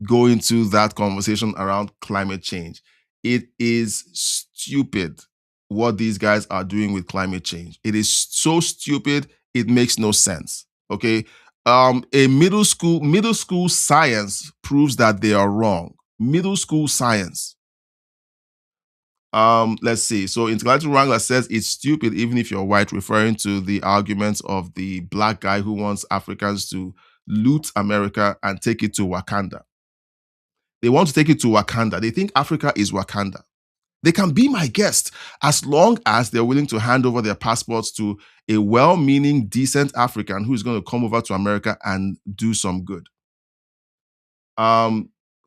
Speaker 4: go into that conversation around climate change. It is stupid what these guys are doing with climate change. It is so stupid, it makes no sense. Okay. A middle school science proves that they are wrong. Middle school science. Let's see. So Intergalactic Wrangler says it's stupid even if you're white, referring to the arguments of the black guy who wants Africans to loot America and take it to Wakanda. They want to take it to Wakanda. They think Africa is Wakanda. They can be my guest as long as they're willing to hand over their passports to a well-meaning, decent African who's going to come over to America and do some good.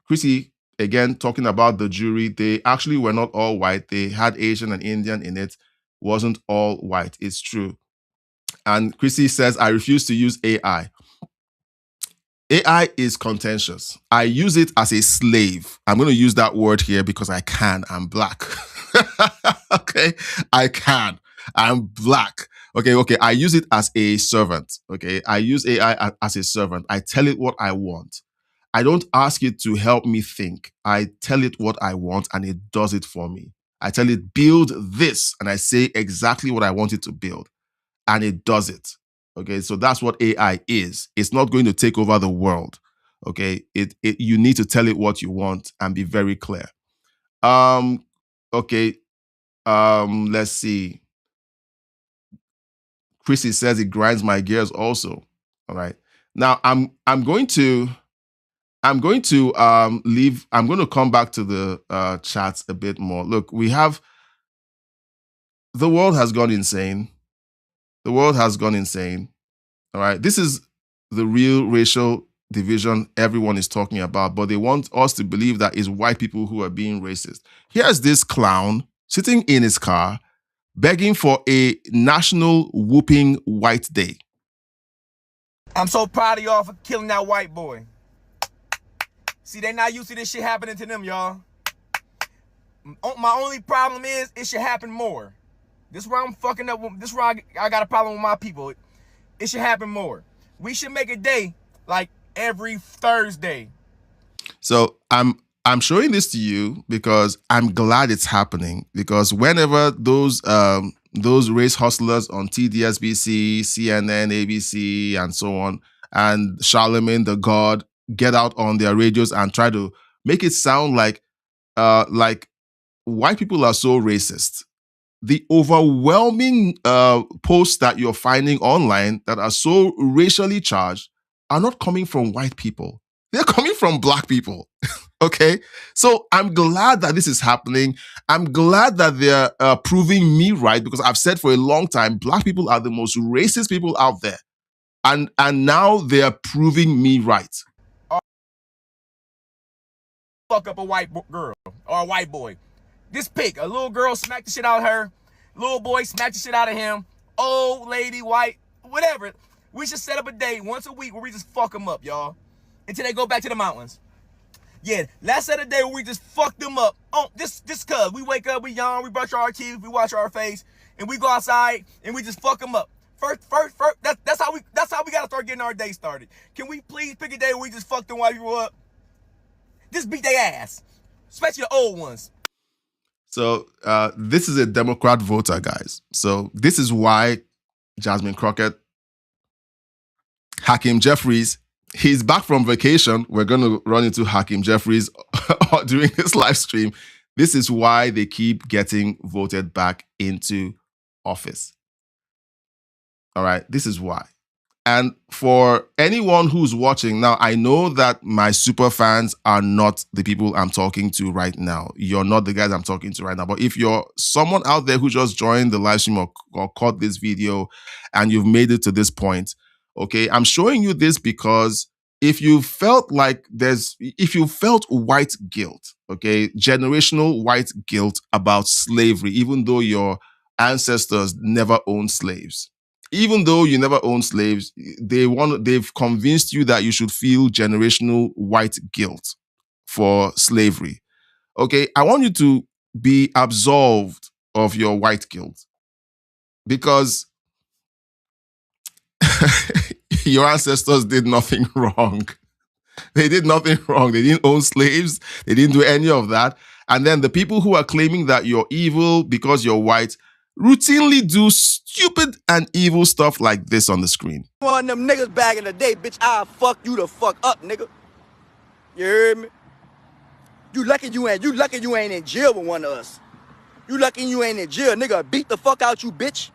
Speaker 4: Chrissy, again, talking about the jury, they actually were not all white. They had Asian and Indian in it. Wasn't all white. It's true. And Chrissy says, I refuse to use AI. AI is contentious. I use it as a slave. I'm going to use that word here because I can. I'm black. Okay? I can. I'm black. Okay. I use it as a servant. Okay? I use AI as a servant. I tell it what I want. I don't ask it to help me think. I tell it what I want and it does it for me. I tell it, build this, and I say exactly what I want it to build, and it does it. Okay, so that's what AI is. It's not going to take over the world. Okay, you need to tell it what you want and be very clear. Okay, let's see. Chrissy says it grinds my gears also. All right. Now I'm going to leave. I'm going to come back to the chats a bit more. Look, the world has gone insane. The world has gone insane. All right. This is the real racial division everyone is talking about, but they want us to believe that it's white people who are being racist. Here's this clown sitting in his car begging for a national whooping white day.
Speaker 14: I'm so proud of y'all for killing that white boy. See, they not used to this shit happening to them, y'all. My only problem is it should happen more. This is where I'm fucking up. This is where I got a problem with my people. It should happen more. We should make a day like every Thursday.
Speaker 4: So I'm showing this to you because I'm glad it's happening. Because whenever those race hustlers on TDSBC, CNN, ABC, and so on, and Charlemagne the God get out on their radios and try to make it sound like white people are so racist. The overwhelming posts that you're finding online that are so racially charged are not coming from white people. They're coming from black people. Okay? So I'm glad that this is happening. I'm glad that they're proving me right, because I've said for a long time, black people are the most racist people out there. And now they're proving me right.
Speaker 14: Fuck up a white girl or a white boy. This pig, a little girl smacked the shit out of her. Little boy smacked the shit out of him. Old lady, white, whatever. We should set up a day once a week where we just fuck them up, y'all. Until they go back to the mountains. Yeah, let's set a day where we just fuck them up. Oh, this cuz we wake up, we yawn, we brush our teeth, we wash our face, and we go outside and we just fuck them up. First, that's how we gotta start getting our day started. Can we please pick a day where we just fuck them white people up? Just beat their ass, especially the old ones.
Speaker 4: So this is a Democrat voter, guys. So this is why Jasmine Crockett, Hakeem Jeffries, he's back from vacation. We're going to run into Hakeem Jeffries during this live stream. This is why they keep getting voted back into office. All right, this is why. And for anyone who's watching, now I know that my super fans are not the people I'm talking to right now. You're not the guys I'm talking to right now. But if you're someone out there who just joined the live stream or caught this video and you've made it to this point, okay, I'm showing you this because if you felt white guilt, okay, generational white guilt about slavery, even though your ancestors never owned slaves, even though you never owned slaves, they've convinced you that you should feel generational white guilt for slavery. Okay, I want you to be absolved of your white guilt because your ancestors did nothing wrong. They did nothing wrong. They didn't own slaves. They didn't do any of that. And then the people who are claiming that you're evil because you're white routinely do stupid and evil stuff like this on the screen.
Speaker 7: One of them niggas back in the day, bitch, I'll fuck you the fuck up, nigga. You heard me? You lucky you ain't in jail with one of us. You lucky you ain't in jail, nigga. Beat the fuck out you, bitch.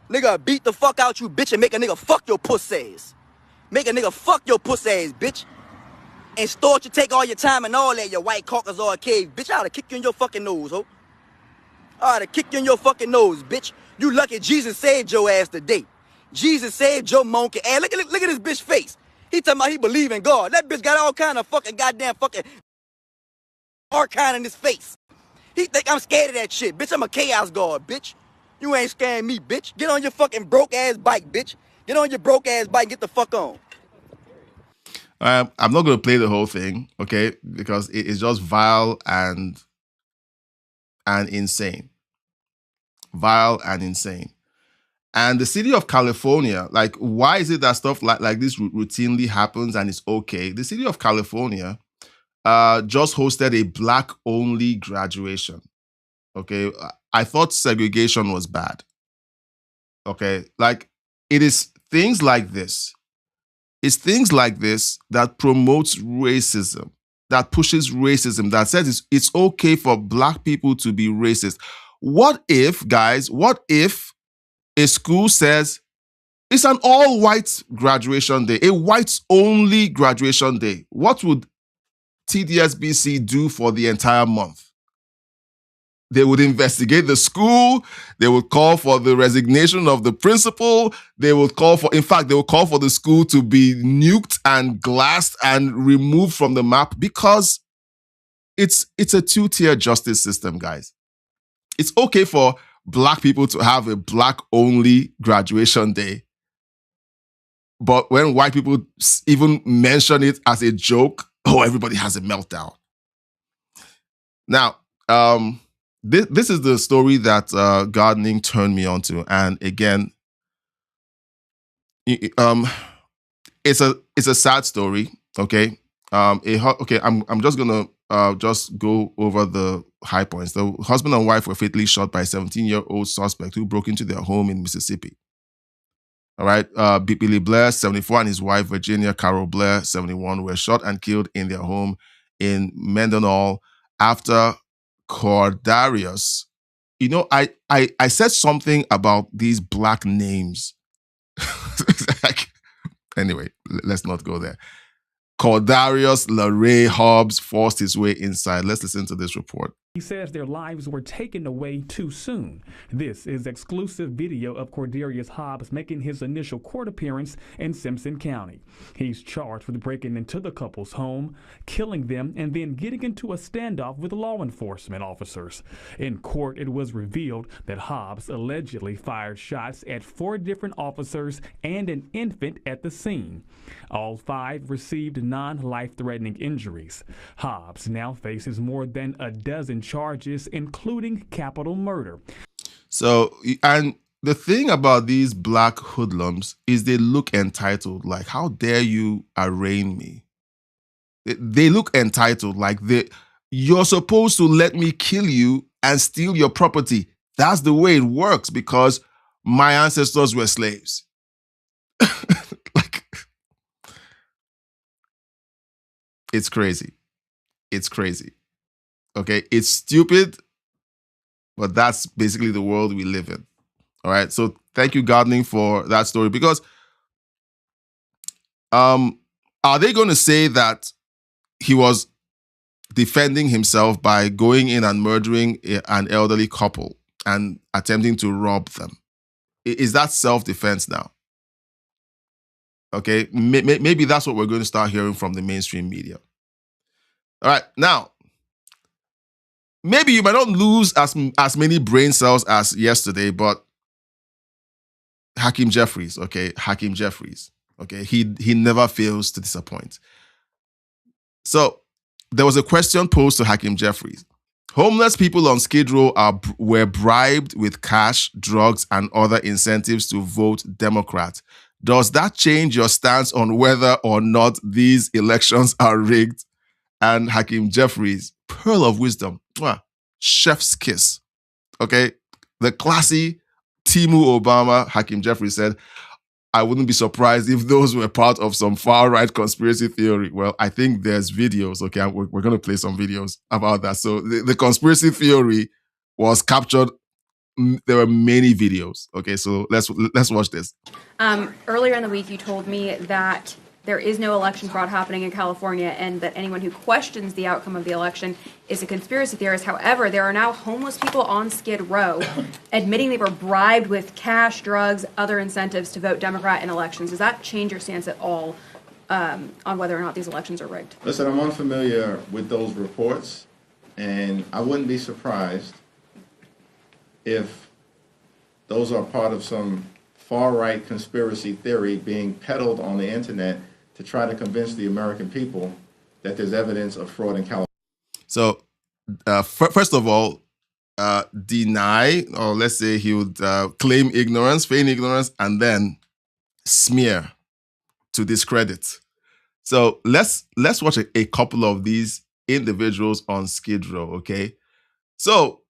Speaker 7: Nigga, beat the fuck out you, bitch, and make a nigga fuck your pussy ass. Make a nigga fuck your pussy ass, bitch. And start you take all your time and all that, your white caucus or a cave. Bitch, I oughta kick you in your fucking nose, ho. I oughta kick you in your fucking nose, bitch. You lucky Jesus saved your ass today. Jesus saved your monkey ass. Look at this bitch face. He talking about he believe in God. That bitch got all kind of fucking goddamn fucking archon in his face. He think I'm scared of that shit. Bitch, I'm a chaos god, bitch. You ain't scaring me, bitch. Get on your fucking broke ass bike, bitch. Get on your broke ass bike and get the fuck on.
Speaker 4: I'm not going to play the whole thing, okay? Because it is just vile and insane. Vile and insane. And the city of California, like, why is it that stuff like this routinely happens and it's okay? The city of California just hosted a Black-only graduation. Okay, I thought segregation was bad. Okay, like, it is things like this. It's things like this that promotes racism, that pushes racism, that says it's okay for Black people to be racist. What if, guys, a school says it's an all-white graduation day, a whites-only graduation day? What would TDSBC do for the entire month? They would investigate the school. They would call for the resignation of the principal. They would call for the school to be nuked and glassed and removed from the map, because it's a two-tier justice system, guys. It's okay for Black people to have a Black-only graduation day, but when white people even mention it as a joke, everybody has a meltdown. Now, this is the story that gardening turned me on to, and again, it's a sad story. Okay, I'm just gonna just go over the high points. The husband and wife were fatally shot by a 17-year-old suspect who broke into their home in Mississippi. All right, Billy Blair, 74, and his wife Virginia Carol Blair, 71, were shot and killed in their home in MELTDOWN after Cordarius. You know, I said something about these Black names. Anyway, let's not go there. Cordarius LaRae Hobbs forced his way inside. Let's listen to this report.
Speaker 15: He says their lives were taken away too soon. This is exclusive video of Cordarius Hobbs making his initial court appearance in Simpson County. He's charged with breaking into the couple's home, killing them, and then getting into a standoff with law enforcement officers. In court, it was revealed that Hobbs allegedly fired shots at 4 different officers and an infant at the scene. All 5 received non-life-threatening injuries. Hobbs now faces more than a dozen charges, including capital murder. So, and the thing about these Black hoodlums is they look entitled. Like, how dare you arraign me? They look entitled, like you're supposed to let me kill you and steal your property. That's the way it works, because my ancestors were slaves. It's crazy. It's crazy. Okay, it's stupid, but that's basically the world we live in. All right, so thank you, Gardening, for that story, because are they going to say that he was defending himself by going in and murdering an elderly couple and attempting to rob them? Is that self-defense now? Okay, maybe that's what we're going to start hearing from the mainstream media. All right, now, maybe you might not lose as many brain cells as yesterday, but Hakeem Jeffries, okay, he never fails to disappoint. So there was a question posed to Hakeem Jeffries. Homeless people on Skid Row were bribed with cash, drugs, and other incentives to vote Democrat. Does that change your stance on whether or not these elections are rigged? And Hakeem Jeffries, pearl of wisdom, chef's kiss. Okay, the classy Timu Obama, Hakeem Jeffries said, I wouldn't be surprised if those were part of some far-right conspiracy theory. Well, I think there's videos, okay? We're going to play some videos about that. So the conspiracy theory was captured. There were many videos, okay? So let's watch this.
Speaker 16: Earlier in the week, you told me that there is no election fraud happening in California and that anyone who questions the outcome of the election is a conspiracy theorist. However, there are now homeless people on Skid Row admitting they were bribed with cash, drugs, other incentives to vote Democrat in elections. Does that change your stance at all on whether or not these elections are rigged?
Speaker 17: Listen, I'm unfamiliar with those reports, and I wouldn't be surprised if those are part of some far-right conspiracy theory being peddled on the internet to try to convince the American people that there's evidence of fraud in California.
Speaker 4: So, first of all, deny, or let's say he would claim ignorance, feign ignorance, and then smear to discredit. So let's watch a couple of these individuals on Skid Row, okay? So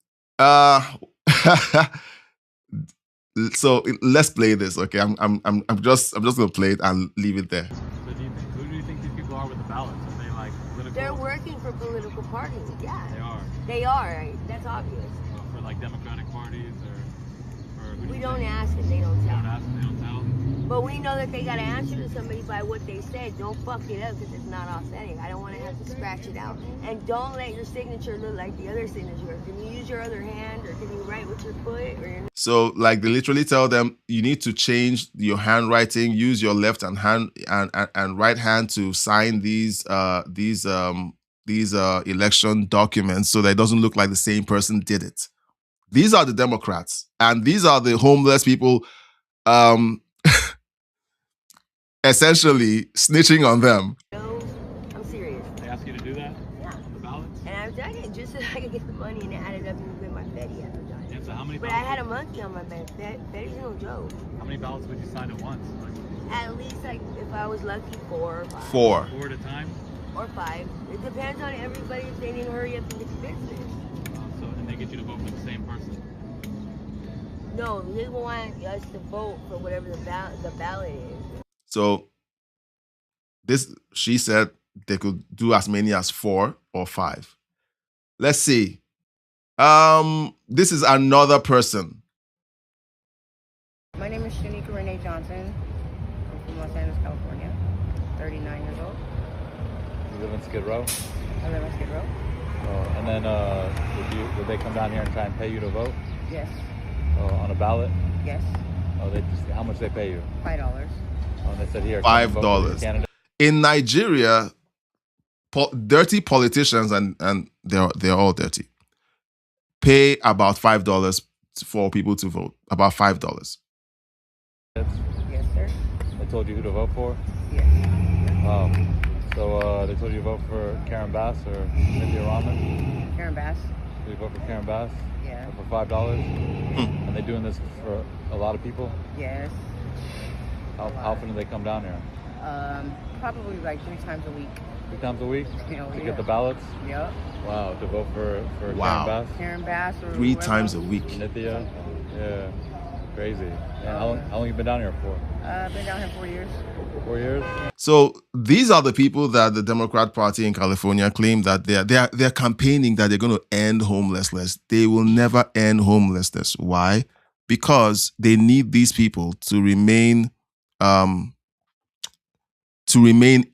Speaker 4: so let's play this, okay? I'm just gonna play it and leave it there.
Speaker 5: So who do you think these people are with the ballots? Are they like political?
Speaker 18: They're working for political parties, yeah.
Speaker 5: They are.
Speaker 18: They are, that's obvious.
Speaker 5: Well, for like Democratic parties or who do
Speaker 18: We
Speaker 5: you
Speaker 18: don't
Speaker 5: think?
Speaker 18: ask and they don't
Speaker 5: They
Speaker 18: tell.
Speaker 5: don't ask, they don't tell.
Speaker 18: But we know that they got to answer to somebody by what they said. Don't fuck it up because it's not authentic. I don't want to have to scratch it out. And don't let your signature look like the other signature. Can you use your other hand, or can you write with your foot? Or your...
Speaker 4: So, like, they literally tell them you need to change your handwriting, use your left and right hand to sign these election documents so that it doesn't look like the same person did it. These are the Democrats, and these are the homeless people. Essentially snitching on them.
Speaker 18: I'm serious.
Speaker 5: They ask you to do that?
Speaker 18: Yeah.
Speaker 5: On the ballots?
Speaker 18: And I've done it just so I could get the money and add it up and get my Betty at the time.
Speaker 5: Yeah, so how many
Speaker 18: But
Speaker 5: ballots?
Speaker 18: I had a monkey on my bed. Betty's no joke.
Speaker 5: How many ballots would you sign at once?
Speaker 18: At least, like, if I was lucky, 4 or 5.
Speaker 4: 4.
Speaker 5: 4 at a time?
Speaker 18: Or 5. It depends on everybody if they need to hurry up and get the business.
Speaker 5: So, and they get you to vote for the same person?
Speaker 18: No, they want us to vote for whatever the ballot is.
Speaker 4: So she said they could do as many as 4 or 5. Let's see. This is another person.
Speaker 19: My name is Shanika Renee Johnson. I'm from Los Angeles, California. 39 years old.
Speaker 5: You live in Skid Row?
Speaker 19: I live in Skid Row.
Speaker 5: Oh, and then would they come down here and try and pay you to vote?
Speaker 19: Yes.
Speaker 5: Oh, on a ballot?
Speaker 19: Yes.
Speaker 5: Oh, how much they pay you?
Speaker 19: $5.
Speaker 5: Oh, and they said here,
Speaker 4: $5. In Nigeria, dirty politicians, and they're all dirty, pay about $5 for people to vote. About $5.
Speaker 19: Yes, sir.
Speaker 5: They told you who to vote for?
Speaker 19: Yes.
Speaker 5: Wow. So they told you to vote for Karen Bass or Cynthia Rahman?
Speaker 19: Karen Bass.
Speaker 5: So you vote for Karen Bass?
Speaker 19: Yeah.
Speaker 5: For $5? And they're doing this for a lot of people?
Speaker 19: Yes.
Speaker 5: How often do they come down here?
Speaker 19: Probably like 3 times a week.
Speaker 5: 3 times a week?
Speaker 19: Hell,
Speaker 5: To
Speaker 19: yeah.
Speaker 5: get the ballots?
Speaker 19: Yep.
Speaker 5: Wow, to vote for
Speaker 4: Wow.
Speaker 5: Karen Bass?
Speaker 19: Karen Bass or
Speaker 4: 3
Speaker 19: whoever.
Speaker 4: times a week.
Speaker 5: Cynthia? Yeah. Crazy. Yeah, how long you been down here for?
Speaker 19: I've been down here 4 years.
Speaker 5: 4 years?
Speaker 4: So these are the people that the Democrat Party in California claim that they're campaigning that they're going to end homelessness. They will never end homelessness. Why? Because they need these people to remain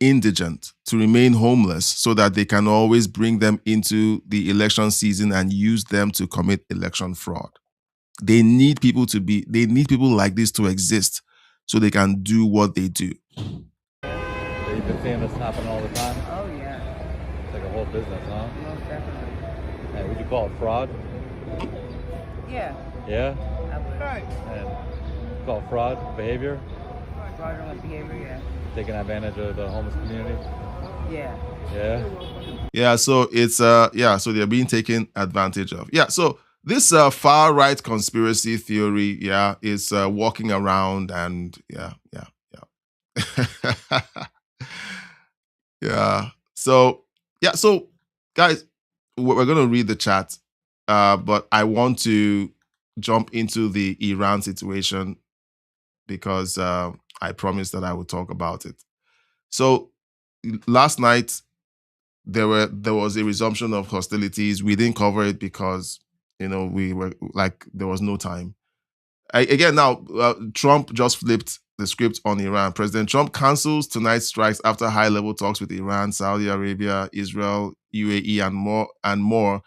Speaker 4: indigent, to remain homeless, so that they can always bring them into the election season and use them to commit election fraud. They need people like this to exist so they can do what they do.
Speaker 5: You've been seeing this happen all the time?
Speaker 19: Oh, yeah.
Speaker 5: It's like a whole business, huh?
Speaker 19: Most definitely.
Speaker 5: Hey, would you call it fraud?
Speaker 19: Yeah.
Speaker 5: Yeah?
Speaker 19: I would.
Speaker 5: And call it fraud behavior?
Speaker 19: Fraudulent behavior, yeah.
Speaker 5: Taking advantage of the homeless community?
Speaker 19: Yeah.
Speaker 5: Yeah?
Speaker 4: Yeah, so it's so they're being taken advantage of. Yeah, so this far right conspiracy theory, is walking around and yeah. So guys, we're gonna read the chat, but I want to jump into the Iran situation because I promised that I would talk about it. So last night there was a resumption of hostilities. We didn't cover it because we were like there was no time. Trump just flipped the script on Iran. President Trump cancels tonight's strikes after high-level talks with Iran, Saudi Arabia, Israel, UAE, and more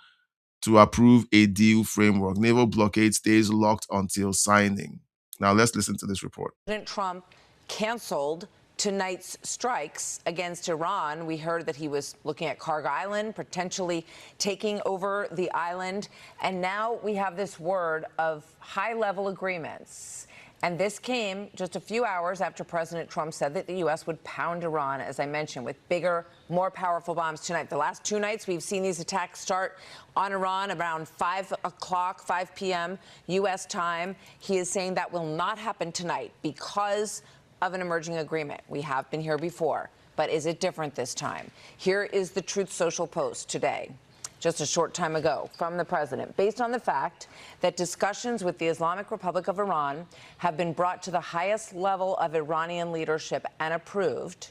Speaker 4: to approve a deal framework. Naval blockade stays locked until signing. Now let's listen to this report.
Speaker 20: President Trump canceled tonight's strikes against Iran. We heard that he was looking at Karg Island, potentially taking over the island. And now we have this word of high-level agreements. And this came just a few hours after President Trump said that the U.S. would pound Iran, as I mentioned, with bigger, more powerful bombs tonight. The last 2 nights, we've seen these attacks start on Iran around 5 p.m. U.S. time. He is saying that will not happen tonight because of an emerging agreement. We have been here before, but is it different this time? Here is the Truth Social post today, just a short time ago, from the president, based on the fact that discussions with the Islamic Republic of Iran have been brought to the highest level of Iranian leadership and approved.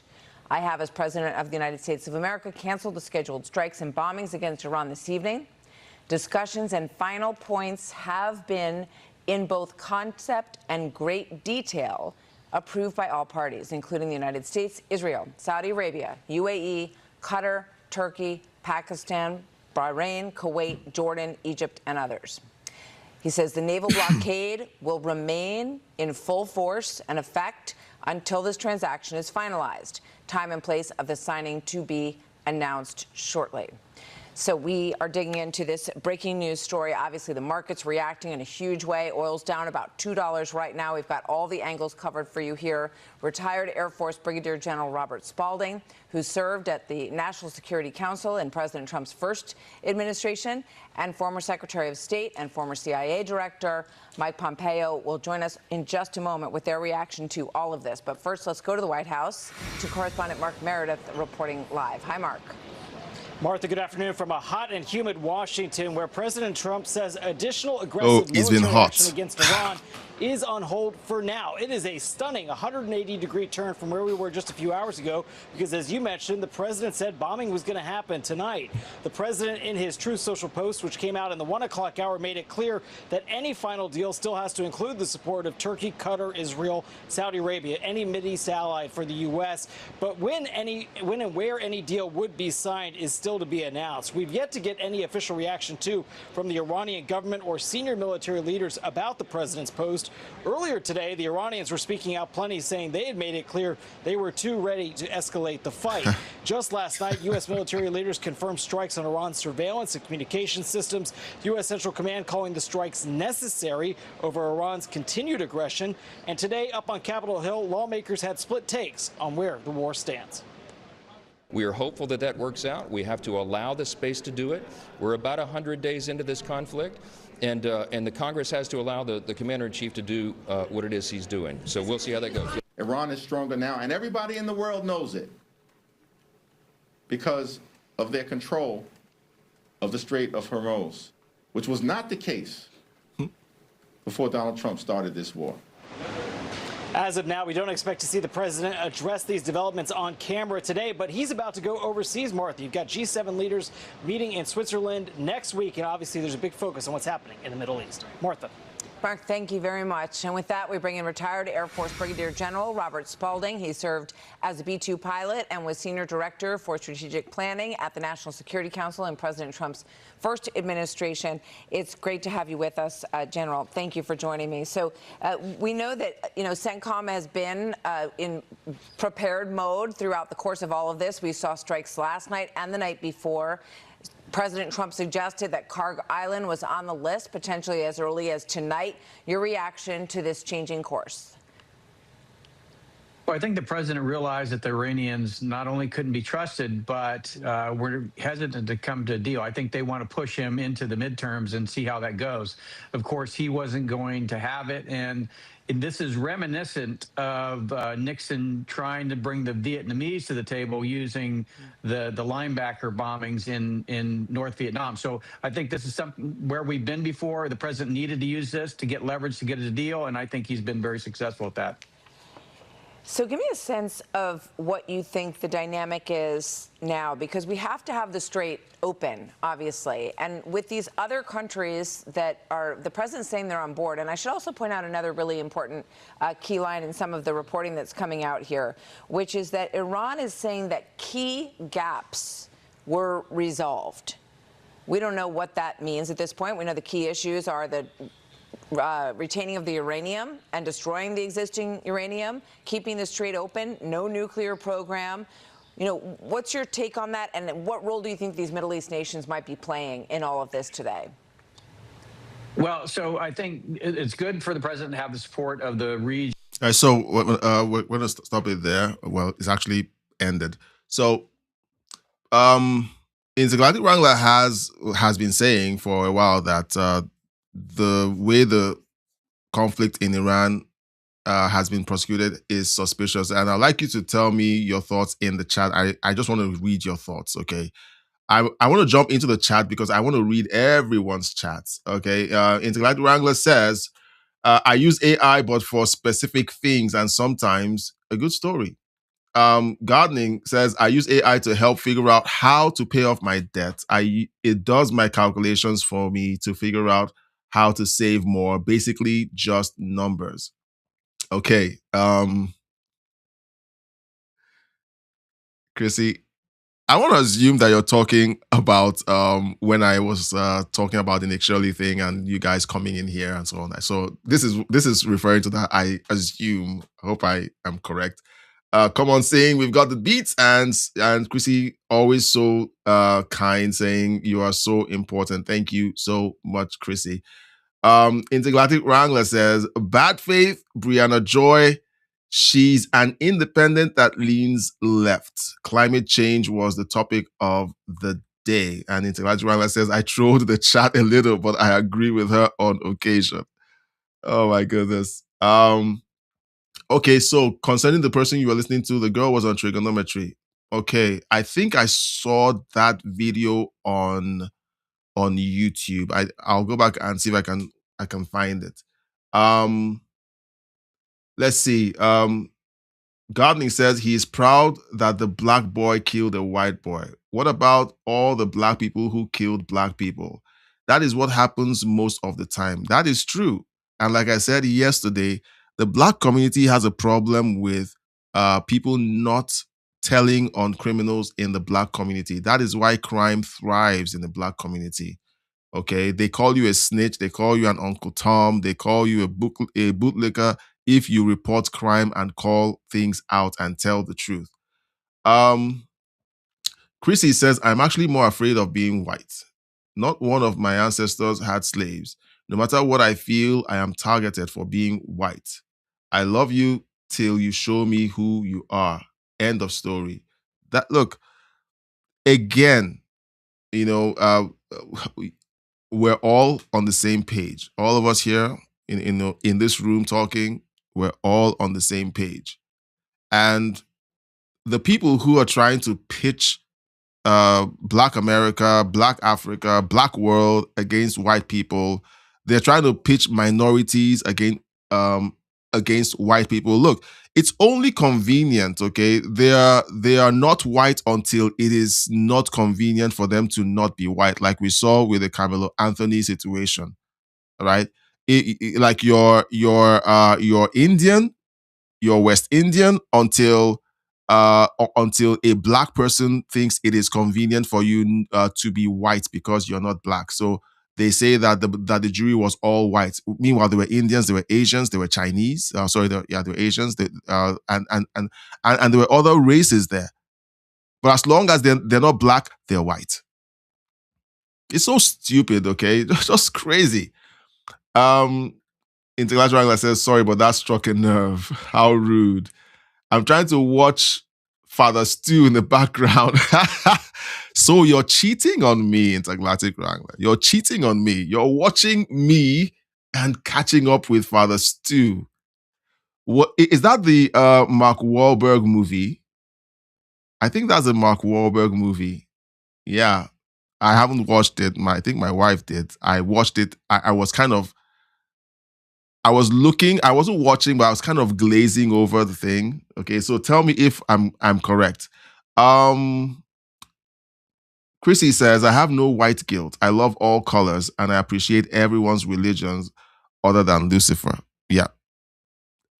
Speaker 20: I have, as President of the United States of America, canceled the scheduled strikes and bombings against Iran this evening. Discussions and final points have been, in both concept and great detail, approved by all parties, including the United States, Israel, Saudi Arabia, UAE, Qatar, Turkey, Pakistan, Bahrain, Kuwait, Jordan, Egypt, and others. He says the naval blockade will remain in full force and effect until this transaction is finalized. Time and place of the signing to be announced shortly. So we are digging into this breaking news story. Obviously, the market's reacting in a huge way. Oil's down about $2 right now. We've got all the angles covered for you here. Retired Air Force Brigadier General Robert Spalding, who served at the National Security Council in President Trump's first administration, and former Secretary of State and former CIA Director Mike Pompeo will join us in just a moment with their reaction to all of this. But first, let's go to the White House to correspondent Mark Meredith reporting live. Hi, Mark.
Speaker 21: Martha, good afternoon from a hot and humid Washington, where President Trump says additional aggressive military action against Iran is on hold for now. It is a stunning 180-degree turn from where we were just a few hours ago, because as you mentioned, the president said bombing was going to happen tonight. The president, in his Truth Social post, which came out in the 1 o'clock hour, made it clear that any final deal still has to include the support of Turkey, Qatar, Israel, Saudi Arabia, any Mideast ally for the U.S. But when and where any deal would be signed is still to be announced. We've yet to get any official reaction, too, from the Iranian government or senior military leaders about the president's post. Earlier today, the Iranians were speaking out plenty, saying they had made it clear they were too ready to escalate the fight. Just last night, U.S. military leaders confirmed strikes on Iran's surveillance and communication systems. U.S. Central Command calling the strikes necessary over Iran's continued aggression. And today, up on Capitol Hill, lawmakers had split takes on where the war stands.
Speaker 22: We are hopeful that that works out. We have to allow the space to do it. We're about 100 days into this conflict, and the Congress has to allow the commander-in-chief to do what it is he's doing. So we'll see how that goes.
Speaker 17: Iran is stronger now, and everybody in the world knows it because of their control of the Strait of Hormuz, which was not the case before Donald Trump started this war.
Speaker 21: As of now, we don't expect to see the president address these developments on camera today, but he's about to go overseas, Martha. You've got G7 leaders meeting in Switzerland next week, and obviously there's a big focus on what's happening in the Middle East. Martha.
Speaker 20: Mark, thank you very much. And with that, we bring in retired Air Force Brigadier General Robert Spalding. He served as a B-2 pilot and was Senior Director for Strategic Planning at the National Security Council in President Trump's first administration. It's great to have you with us, General. Thank you for joining me. So we know that, CENTCOM has been in prepared mode throughout the course of all of this. We saw strikes last night and the night before. President Trump suggested that Carg Island was on the list potentially as early as tonight. Your reaction to this changing course?
Speaker 23: Well, I think the president realized that the Iranians not only couldn't be trusted, but were hesitant to come to a deal. I think they want to push him into the midterms and see how that goes. Of course, he wasn't going to have it. And this is reminiscent of Nixon trying to bring the Vietnamese to the table using the linebacker bombings in North Vietnam. So I think this is something where we've been before. The president needed to use this to get leverage to get a deal, and I think he's been very successful at that.
Speaker 20: So give me a sense of what you think the dynamic is now, because we have to have the strait open, obviously. And with these other countries that are, the president's saying they're on board. And I should also point out another really important key line in some of the reporting that's coming out here, which is that Iran is saying that key gaps were resolved. We don't know what that means at this point. We know the key issues are the retaining of the uranium and destroying the existing uranium, keeping the strait open, no nuclear program. What's your take on that, and what role do you think these Middle East nations might be playing in all of this today?
Speaker 23: Well, so I think it's good for the president to have the support of the region.
Speaker 4: All right, so we're going to stop it there. Well, it's actually ended. So, Intergalactic Wrangler has been saying for a while that the way the conflict in Iran has been prosecuted is suspicious. And I'd like you to tell me your thoughts in the chat. I just want to read your thoughts, okay? I want to jump into the chat because I want to read everyone's chats, okay? Intergalactic Wrangler says, I use AI, but for specific things and sometimes a good story. Gardening says, I use AI to help figure out how to pay off my debt. It does my calculations for me to figure out how to save more. Basically, just numbers. Okay. Chrissy, I want to assume that you're talking about when I was talking about the Nick Shirley thing and you guys coming in here and so on. So this is referring to that. I assume. I hope I am correct. Come on, saying we've got the beats and Chrissy always so kind, saying you are so important. Thank you so much, Chrissy. Intergalactic Wrangler says, bad faith, Brianna Joy. She's an independent that leans left. Climate change was the topic of the day. And Intergalactic Wrangler says, I trolled the chat a little, but I agree with her on occasion. Oh my goodness. Okay, so concerning the person you were listening to, the girl was on trigonometry. Okay, I think I saw that video on YouTube. I'll go back and see if I can find it. Let's see. Gardening says he is proud that the black boy killed a white boy. What about all the black people who killed black people? That is what happens most of the time. That is true. And like I said yesterday, the black community has a problem with people not telling on criminals in the black community. That is why crime thrives in the black community. Okay, they call you a snitch, they call you an Uncle Tom, they call you a bootlicker if you report crime and call things out and tell the truth. Chrissy says, I'm actually more afraid of being white. Not one of my ancestors had slaves. No matter what I feel, I am targeted for being white. I love you till you show me who you are. End of story. That, look, again, you know, we're all on the same page. All of us here in this room talking, we're all on the same page. And the people who are trying to pitch Black America, Black Africa, Black world against white people, they're trying to pitch minorities against white people. Look, it's only convenient, okay? They are not white until it is not convenient for them to not be white, like we saw with the Carmelo Anthony situation, right? Like you're Indian, you're West Indian until a black person thinks it is convenient for you to be white because you're not black. So they say that the jury was all white. Meanwhile, there were Indians, there were Asians, there were Chinese. There were Asians, and there were other races there. But as long as they're not black, they're white. It's so stupid, okay? Just crazy. Intergalactic Wrangler says, sorry, but that struck a nerve. How rude. I'm trying to watch Father Stu in the background. So you're cheating on me, Intergalactic Wrangler. You're cheating on me. You're watching me and catching up with Father Stu. What is that? The Mark Wahlberg movie? I think that's a Mark Wahlberg movie. Yeah, I haven't watched it. I think my wife did. I watched it. I was kind of. I was looking. I wasn't watching, but I was kind of glazing over the thing. Okay, so tell me if I'm correct. Chrissy says, I have no white guilt. I love all colors and I appreciate everyone's religions other than Lucifer. Yeah.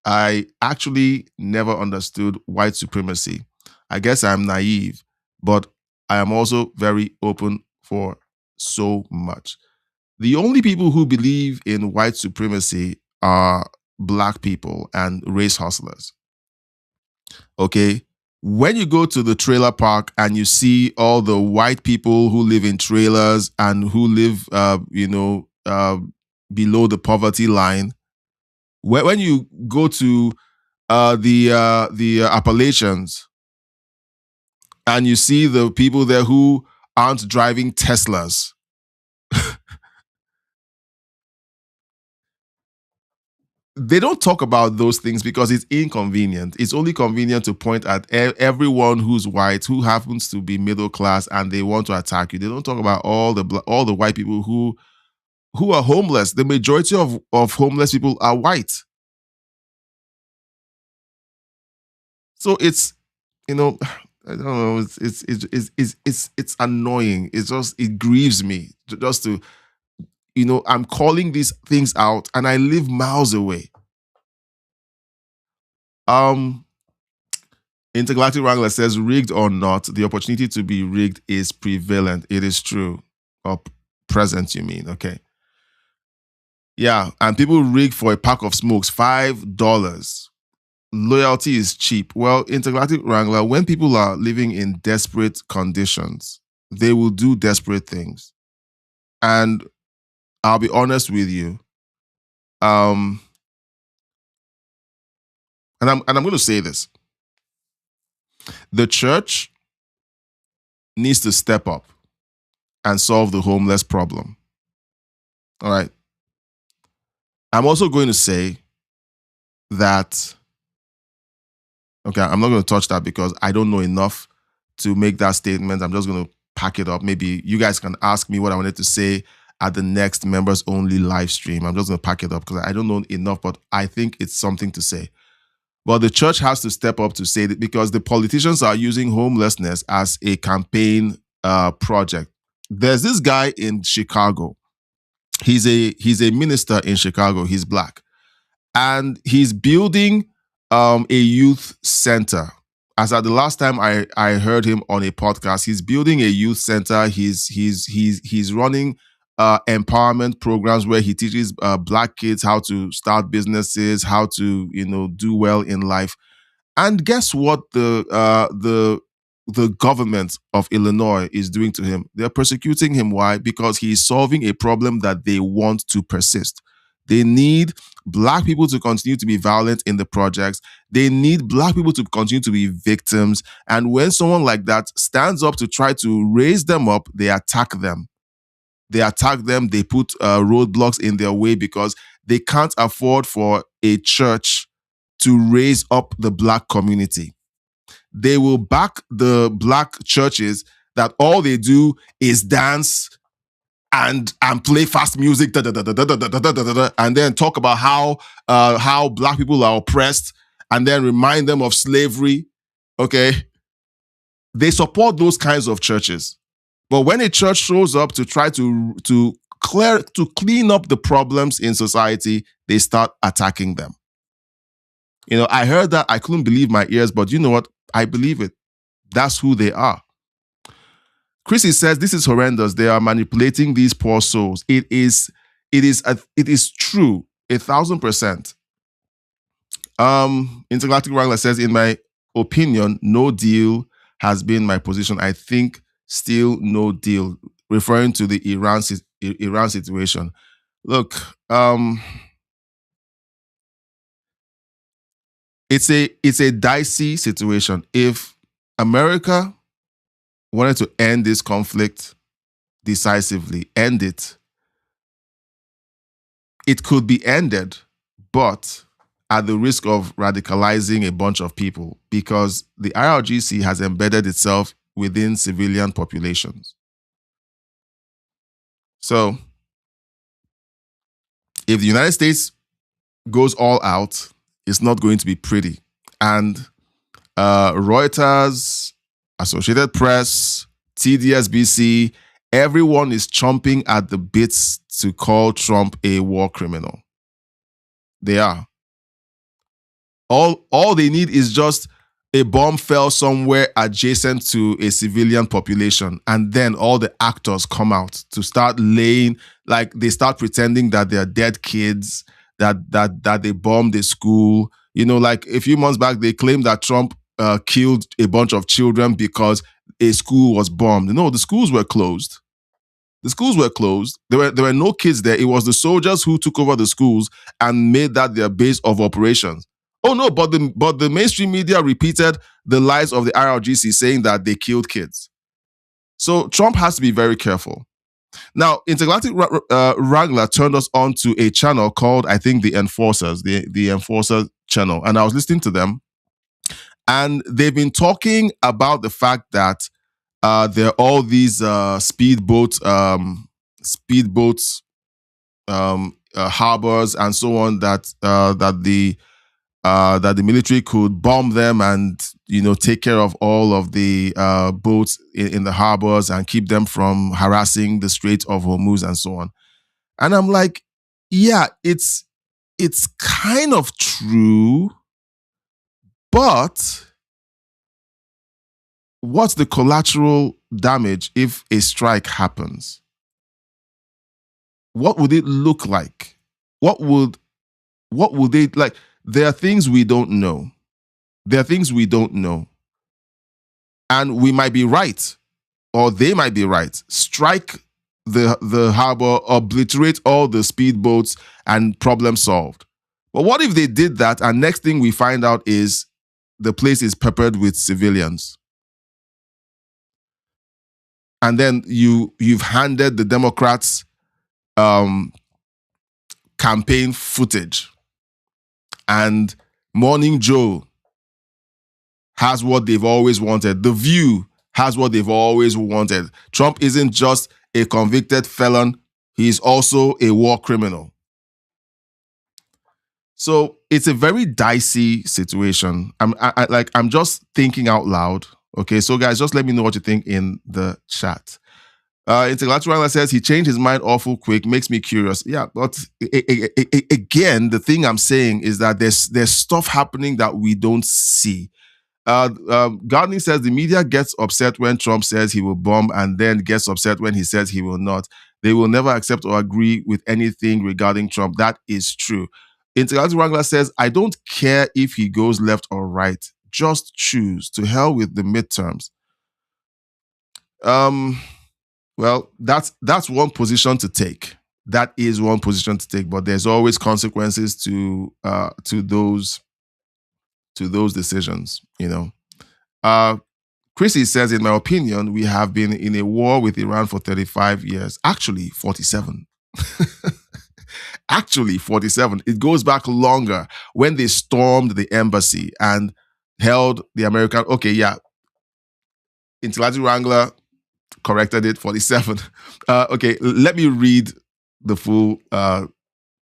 Speaker 4: I actually never understood white supremacy. I guess I'm naive, but I am also very open for so much. The only people who believe in white supremacy are black people and race hustlers. Okay? When you go to the trailer park and you see all the white people who live in trailers and who live, below the poverty line. When you go to the Appalachians and you see the people there who aren't driving Teslas, they don't talk about those things because it's inconvenient. It's only convenient to point at everyone who's white, who happens to be middle class, and they want to attack you. They don't talk about all the white people who are homeless. The majority of homeless people are white. So it's, I don't know, it's annoying. It grieves me just to, I'm calling these things out and I live miles away. Intergalactic Wrangler says, rigged or not, the opportunity to be rigged is prevalent. It is true. Or present, you mean? Okay. Yeah, and people rig for a pack of smokes, $5. Loyalty is cheap. Well, Intergalactic Wrangler, when people are living in desperate conditions, they will do desperate things. And I'll be honest with you. And I'm going to say this. The church needs to step up and solve the homeless problem. All right. I'm also going to say that, okay, I'm not going to touch that because I don't know enough to make that statement. I'm just going to pack it up. Maybe you guys can ask me what I wanted to say at the next members only live stream. I'm just going to pack it up because I don't know enough, but I think it's something to say. But the church has to step up to say that because the politicians are using homelessness as a campaign project. There's this guy in Chicago. He's a minister in Chicago. He's black. And he's building a youth center. As at the last time I heard him on a podcast, he's building a youth center. He's running empowerment programs where he teaches black kids how to start businesses, how to do well in life. And guess what the government of Illinois is doing to him? They're persecuting him. Why? Because he's solving a problem that they want to persist. They need black people to continue to be violent in the projects. They need black people to continue to be victims. And when someone like that stands up to try to raise them up, they attack them. They put roadblocks in their way because they can't afford for a church to raise up the black community. They will back the black churches that all they do is dance and play fast music, and then talk about how black people are oppressed, and then remind them of slavery. Okay, they support those kinds of churches. But when a church shows up to try to clean up the problems in society, they start attacking them. I heard that. I couldn't believe my ears, but you know what? I believe it. That's who they are. Chrissy says, this is horrendous. They are manipulating these poor souls. It is true, 1,000%. Intergalactic Wrangler says, in my opinion, no deal has been my position. I think still no deal, referring to the Iran situation. Look, it's a dicey situation. If America wanted to end this conflict decisively, end it, it could be ended, but at the risk of radicalizing a bunch of people, because the IRGC has embedded itself within civilian populations. So, if the United States goes all out, it's not going to be pretty. And Reuters, Associated Press, TDSBC, everyone is chomping at the bits to call Trump a war criminal. They are. All they need is just a bomb fell somewhere adjacent to a civilian population, and then all the actors come out to start laying, like they start pretending that they're dead kids, that they bombed a school. Like a few months back, they claimed that Trump killed a bunch of children because a school was bombed. No, the schools were closed. The schools were closed. There were no kids there. It was the soldiers who took over the schools and made that their base of operations. Oh no, but the mainstream media repeated the lies of the IRGC saying that they killed kids. So Trump has to be very careful. Now, Intergalactic Wrangler turned us on to a channel called, I think, The Enforcers, the Enforcer channel. And I was listening to them. And they've been talking about the fact that there are all these speedboats, harbors, and so on that the military could bomb them and take care of all of the boats in the harbors and keep them from harassing the Strait of Hormuz and so on. And I'm like, yeah, it's kind of true, but what's the collateral damage if a strike happens? What would it look like? What would they like? There are things we don't know. And we might be right, or they might be right. Strike the harbor, obliterate all the speedboats, and problem solved. But what if they did that, and next thing we find out is the place is peppered with civilians? And then you've handed the Democrats campaign footage, and Morning Joe has what they've always wanted. The View has what they've always wanted. Trump isn't just a convicted felon, he's also a war criminal. So it's a very dicey situation. I'm just thinking out loud. Okay, so guys, just let me know what you think in the chat. Intergalactic Wrangler says he changed his mind awful quick. Makes me curious. Yeah, but again, the thing I'm saying is that there's stuff happening that we don't see. Gardner says the media gets upset when Trump says he will bomb and then gets upset when he says he will not. They will never accept or agree with anything regarding Trump. That is true. Intergalactic Wrangler says, I don't care if he goes left or right. Just choose. To hell with the midterms. Well, that's one position to take. That is one position to take, but there's always consequences to those decisions, Chrissy says, in my opinion, we have been in a war with Iran for 35 years. Actually, 47. Actually, 47. It goes back longer when they stormed the embassy and held the American... Okay, yeah. Intergalactic Wrangler corrected it, 47. Okay, let me read the full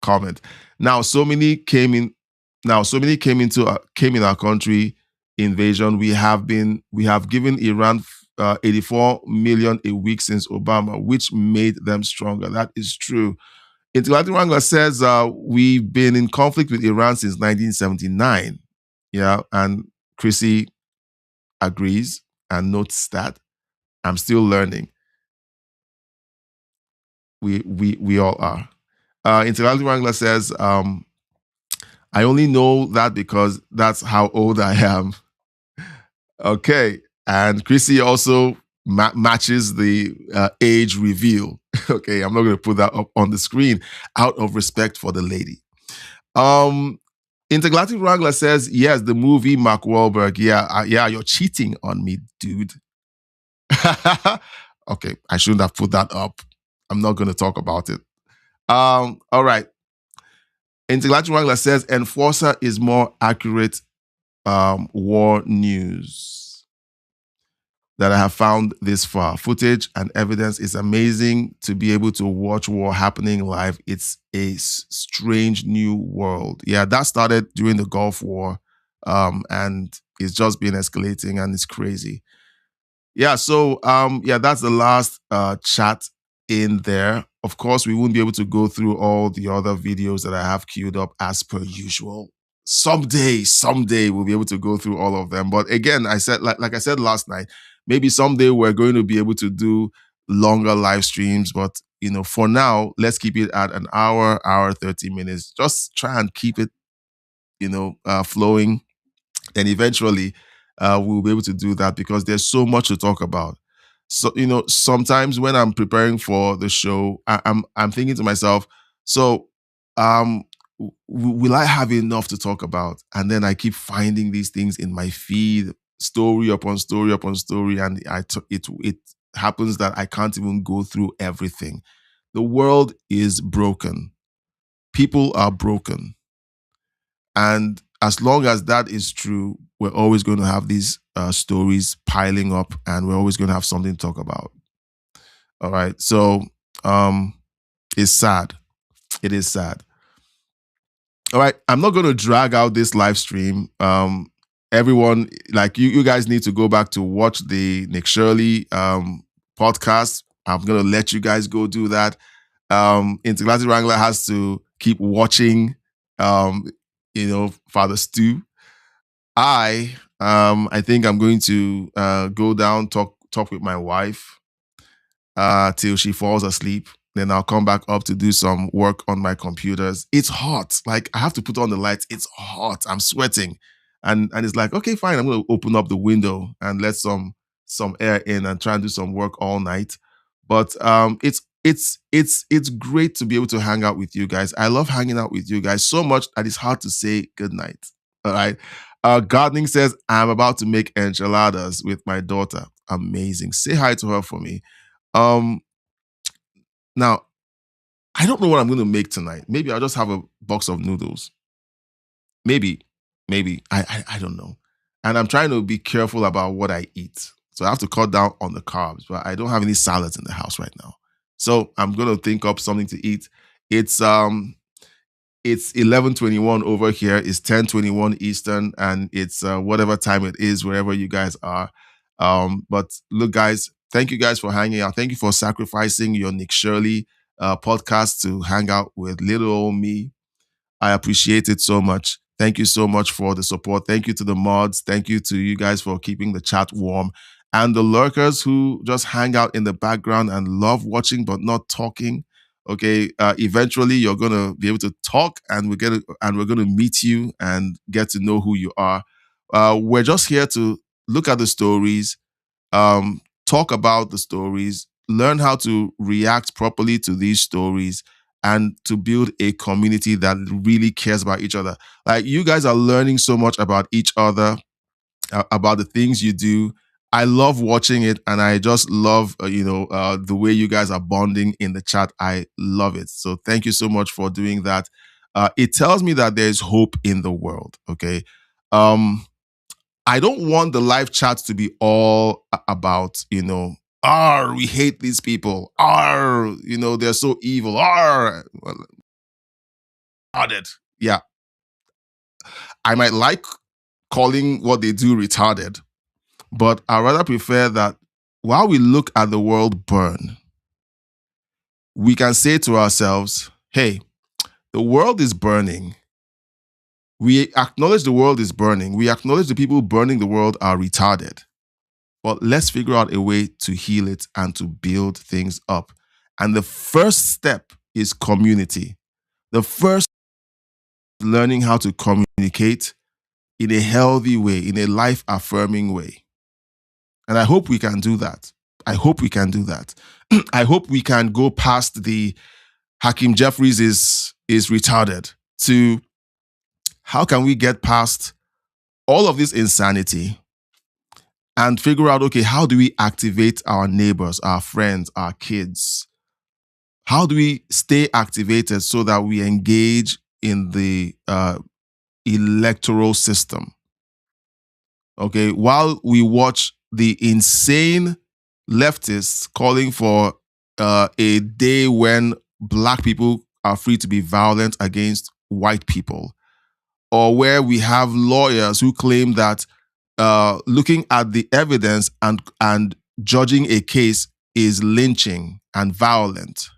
Speaker 4: comment. Now, so many came in our country invasion. We have given Iran 84 million a week since Obama, which made them stronger. That is true. Intergalactic Wrangler says we've been in conflict with Iran since 1979. Yeah, and Chrissy agrees and notes that. I'm still learning. We all are. Intergalactic Wrangler says, I only know that because that's how old I am. Okay. And Chrissy also matches the age reveal. Okay, I'm not going to put that up on the screen out of respect for the lady. Intergalactic Wrangler says, yes, the movie Mark Wahlberg. Yeah, you're cheating on me, dude. Okay, I shouldn't have put that up. I'm not going to talk about it. All right. Intergalactic Wrangler says, Enforcer is more accurate war news that I have found this far. Footage and evidence is amazing to be able to watch war happening live. It's a strange new world. Yeah, that started during the Gulf War, and it's just been escalating, and it's crazy. Yeah, so that's the last chat in there. Of course, we won't be able to go through all the other videos that I have queued up as per usual. Someday we'll be able to go through all of them. But again, I said, like I said last night, maybe someday we're going to be able to do longer live streams. But for now, let's keep it at an hour 30 minutes. Just try and keep it, flowing. And eventually, we'll be able to do that because there's so much to talk about. So, sometimes when I'm preparing for the show, I'm thinking to myself, so will I have enough to talk about? And then I keep finding these things in my feed, story upon story upon story, and it happens that I can't even go through everything. The world is broken. People are broken. And as long as that is true, we're always going to have these stories piling up, and we're always going to have something to talk about. All right. So it's sad. It is sad. All right. I'm not going to drag out this live stream. Everyone, like you guys need to go back to watch the Nick Shirley podcast. I'm going to let you guys go do that. Intergalactic Wrangler has to keep watching, Father Stu. I think I'm going to go down, talk with my wife till she falls asleep. Then I'll come back up to do some work on my computers. It's hot. Like, I have to put on the lights. It's hot. I'm sweating. And it's like, okay, fine. I'm going to open up the window and let some air in and try and do some work all night. But it's great to be able to hang out with you guys. I love hanging out with you guys so much that it's hard to say good night. All right. Gardening says, I'm about to make enchiladas with my daughter. Amazing. Say hi to her for me. Now, I don't know what I'm going to make tonight. Maybe I'll just have a box of noodles. Maybe. I don't know. And I'm trying to be careful about what I eat. So I have to cut down on the carbs, but I don't have any salads in the house right now. So I'm going to think up something to eat. It's 11:21 over here. It's 10:21 Eastern, and it's whatever time it is wherever you guys are. But look, guys, thank you guys for hanging out. Thank you for sacrificing your Nick Shirley podcast to hang out with little old me. I appreciate it so much. Thank you so much for the support. Thank you to the mods. Thank you to you guys for keeping the chat warm. And the lurkers who just hang out in the background and love watching but not talking. Okay, eventually you're gonna be able to talk, and we're gonna meet you and get to know who you are. We're just here to look at the stories, talk about the stories, learn how to react properly to these stories, and to build a community that really cares about each other. Like, you guys are learning so much about each other, about the things you do. I love watching it, and I just love, the way you guys are bonding in the chat. I love it. So thank you so much for doing that. It tells me that there's hope in the world. Okay. I don't want the live chat to be all about, we hate these people. They're so evil. Retarded. Yeah. I might like calling what they do retarded, but I rather prefer that while we look at the world burn, we can say to ourselves, hey, the world is burning. We acknowledge the world is burning. We acknowledge the people burning the world are retarded. But let's figure out a way to heal it and to build things up. And the first step is community. The first is learning how to communicate in a healthy way, in a life-affirming way. And I hope we can do that. I hope we can go past the Hakeem Jeffries is retarded to how can we get past all of this insanity and figure out, okay, how do we activate our neighbors, our friends, our kids? How do we stay activated so that we engage in the electoral system? Okay, while we watch the insane leftists calling for a day when Black people are free to be violent against white people, or where we have lawyers who claim that looking at the evidence and judging a case is lynching and violent.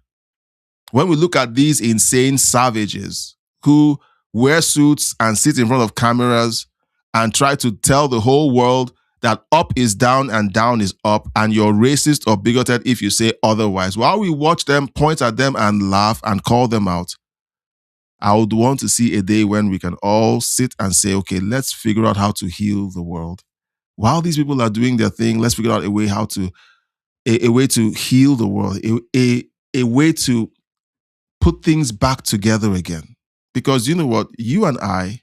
Speaker 4: When we look at these insane savages who wear suits and sit in front of cameras and try to tell the whole world that up is down and down is up, and you're racist or bigoted if you say otherwise, while we watch them, point at them and laugh and call them out, I would want to see a day when we can all sit and say, okay, let's figure out how to heal the world. While these people are doing their thing, let's figure out a way how to a way to heal the world, a way to put things back together again. Because you know what? You and I,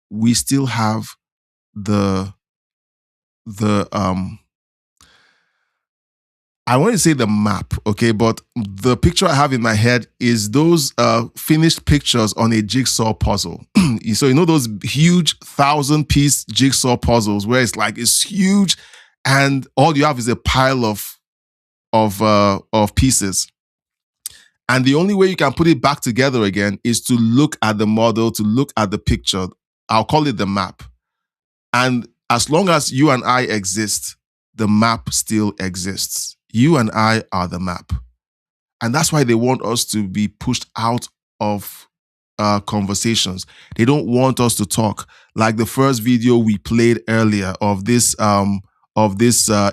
Speaker 4: we still have the I want to say the map, okay, but the picture I have in my head is those finished pictures on a jigsaw puzzle. So you know those huge 1,000-piece jigsaw puzzles where it's huge, and all you have is a pile of pieces. And the only way you can put it back together again is to look at the model, to look at the picture. I'll call it the map. And as long as you and I exist, the map still exists. You and I are the map. And that's why they want us to be pushed out of conversations. They don't want us to talk. Like the first video we played earlier of this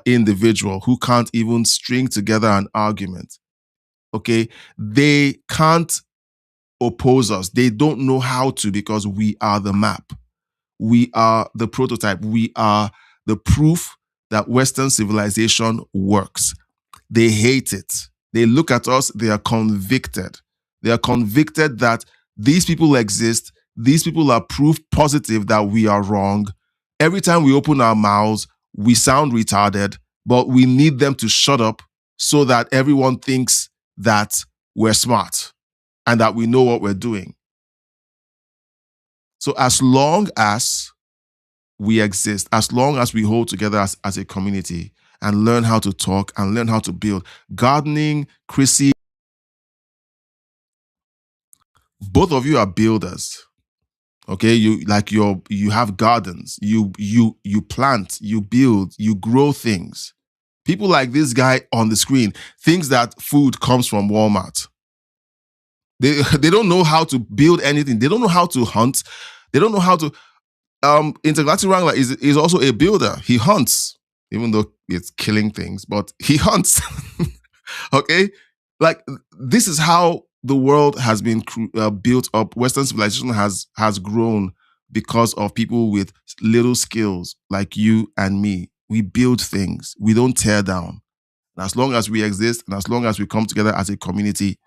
Speaker 4: individual who can't even string together an argument. Okay? They can't oppose us. They don't know how to, because we are the map. We are the prototype. We are the proof that Western civilization works. They hate it. They look at us, they are convicted. They are convicted that these people exist. These people are proof positive that we are wrong. Every time we open our mouths, we sound retarded, but we need them to shut up so that everyone thinks that we're smart and that we know what we're doing. So as long as we exist, as long as we hold together as a community and learn how to talk and learn how to build, gardening, Chrissy, both of you are builders. Okay, you have gardens, you plant, you build, you grow things. People like this guy on the screen thinks that food comes from Walmart. They don't know how to build anything. They don't know how to hunt. They don't know how to. Intergalactic Wrangler is also a builder. He hunts, even though it's killing things, but he hunts. Okay, like this is how the world has been built up. Western civilization has grown because of people with little skills like you and me. We build things. We don't tear down. And as long as we exist and as long as we come together as a community,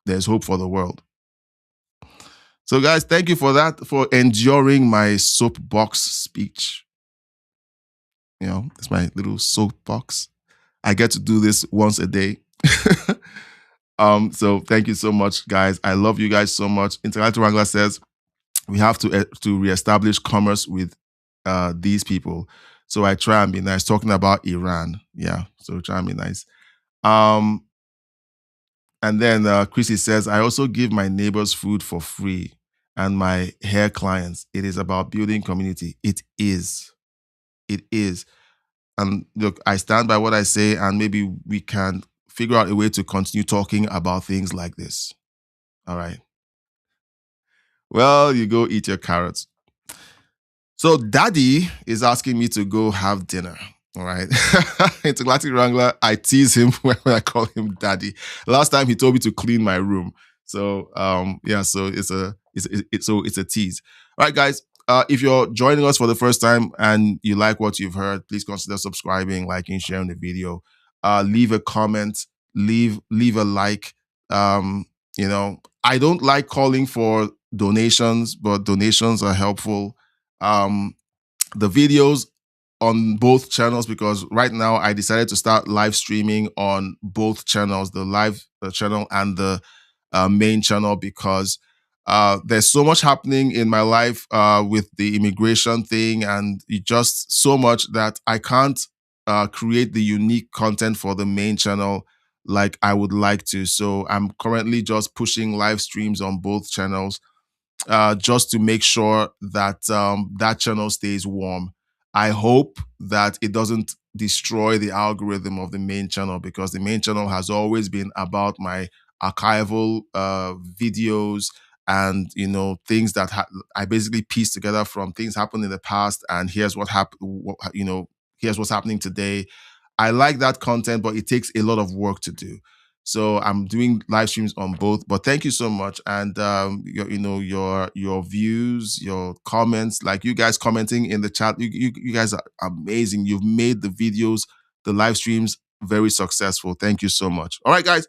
Speaker 4: there's hope for the world. So guys, thank you for that, for enduring my soapbox speech. You know, it's my little soapbox. I get to do this once a day. So thank you so much, guys. I love you guys so much. Intergalactic Wrangler says we have to reestablish commerce with these people. So I try and be nice. Talking about Iran. Yeah, so try and be nice. And then Chrissy says, I also give my neighbors food for free and my hair clients. It is about building community. It is. It is. And look, I stand by what I say, and maybe we can figure out a way to continue talking about things like this. All right. Well, you go eat your carrots. So Daddy is asking me to go have dinner. All right. Intergalactic Wrangler, I tease him when I call him Daddy. Last time he told me to clean my room. So so it's a tease. All right, guys. If you're joining us for the first time and you like what you've heard, please consider subscribing, liking, sharing the video. Leave a comment, leave a like. You know, I don't like calling for donations, but donations are helpful. The videos on both channels, because right now I decided to start live streaming on both channels, the live channel and the main channel, because there's so much happening in my life with the immigration thing, and just so much that I can't create the unique content for the main channel like I would like to. So I'm currently just pushing live streams on both channels just to make sure that that channel stays warm. I hope that it doesn't destroy the algorithm of the main channel, because the main channel has always been about my archival videos and, you know, things that I basically piece together from things happened in the past, and here's what happened, you know, here's what's happening today. I like that content, but it takes a lot of work to do. So I'm doing live streams on both, but thank you so much. And your views, your comments, like you guys commenting in the chat, you guys are amazing. You've made the videos the live streams very successful. Thank you so much. All right, guys.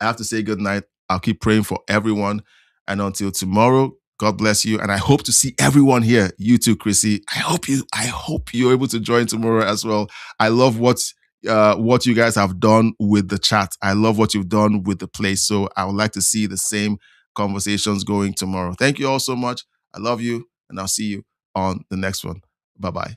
Speaker 4: I have to say good night. I'll keep praying for everyone. And until tomorrow, God bless you. And I hope to see everyone here. You too, Chrissy. I hope you're able to join tomorrow as well. I love what you guys have done with the chat. I love what you've done with the place. So I would like to see the same conversations going tomorrow. Thank you all so much. I love you. And I'll see you on the next one. Bye-bye.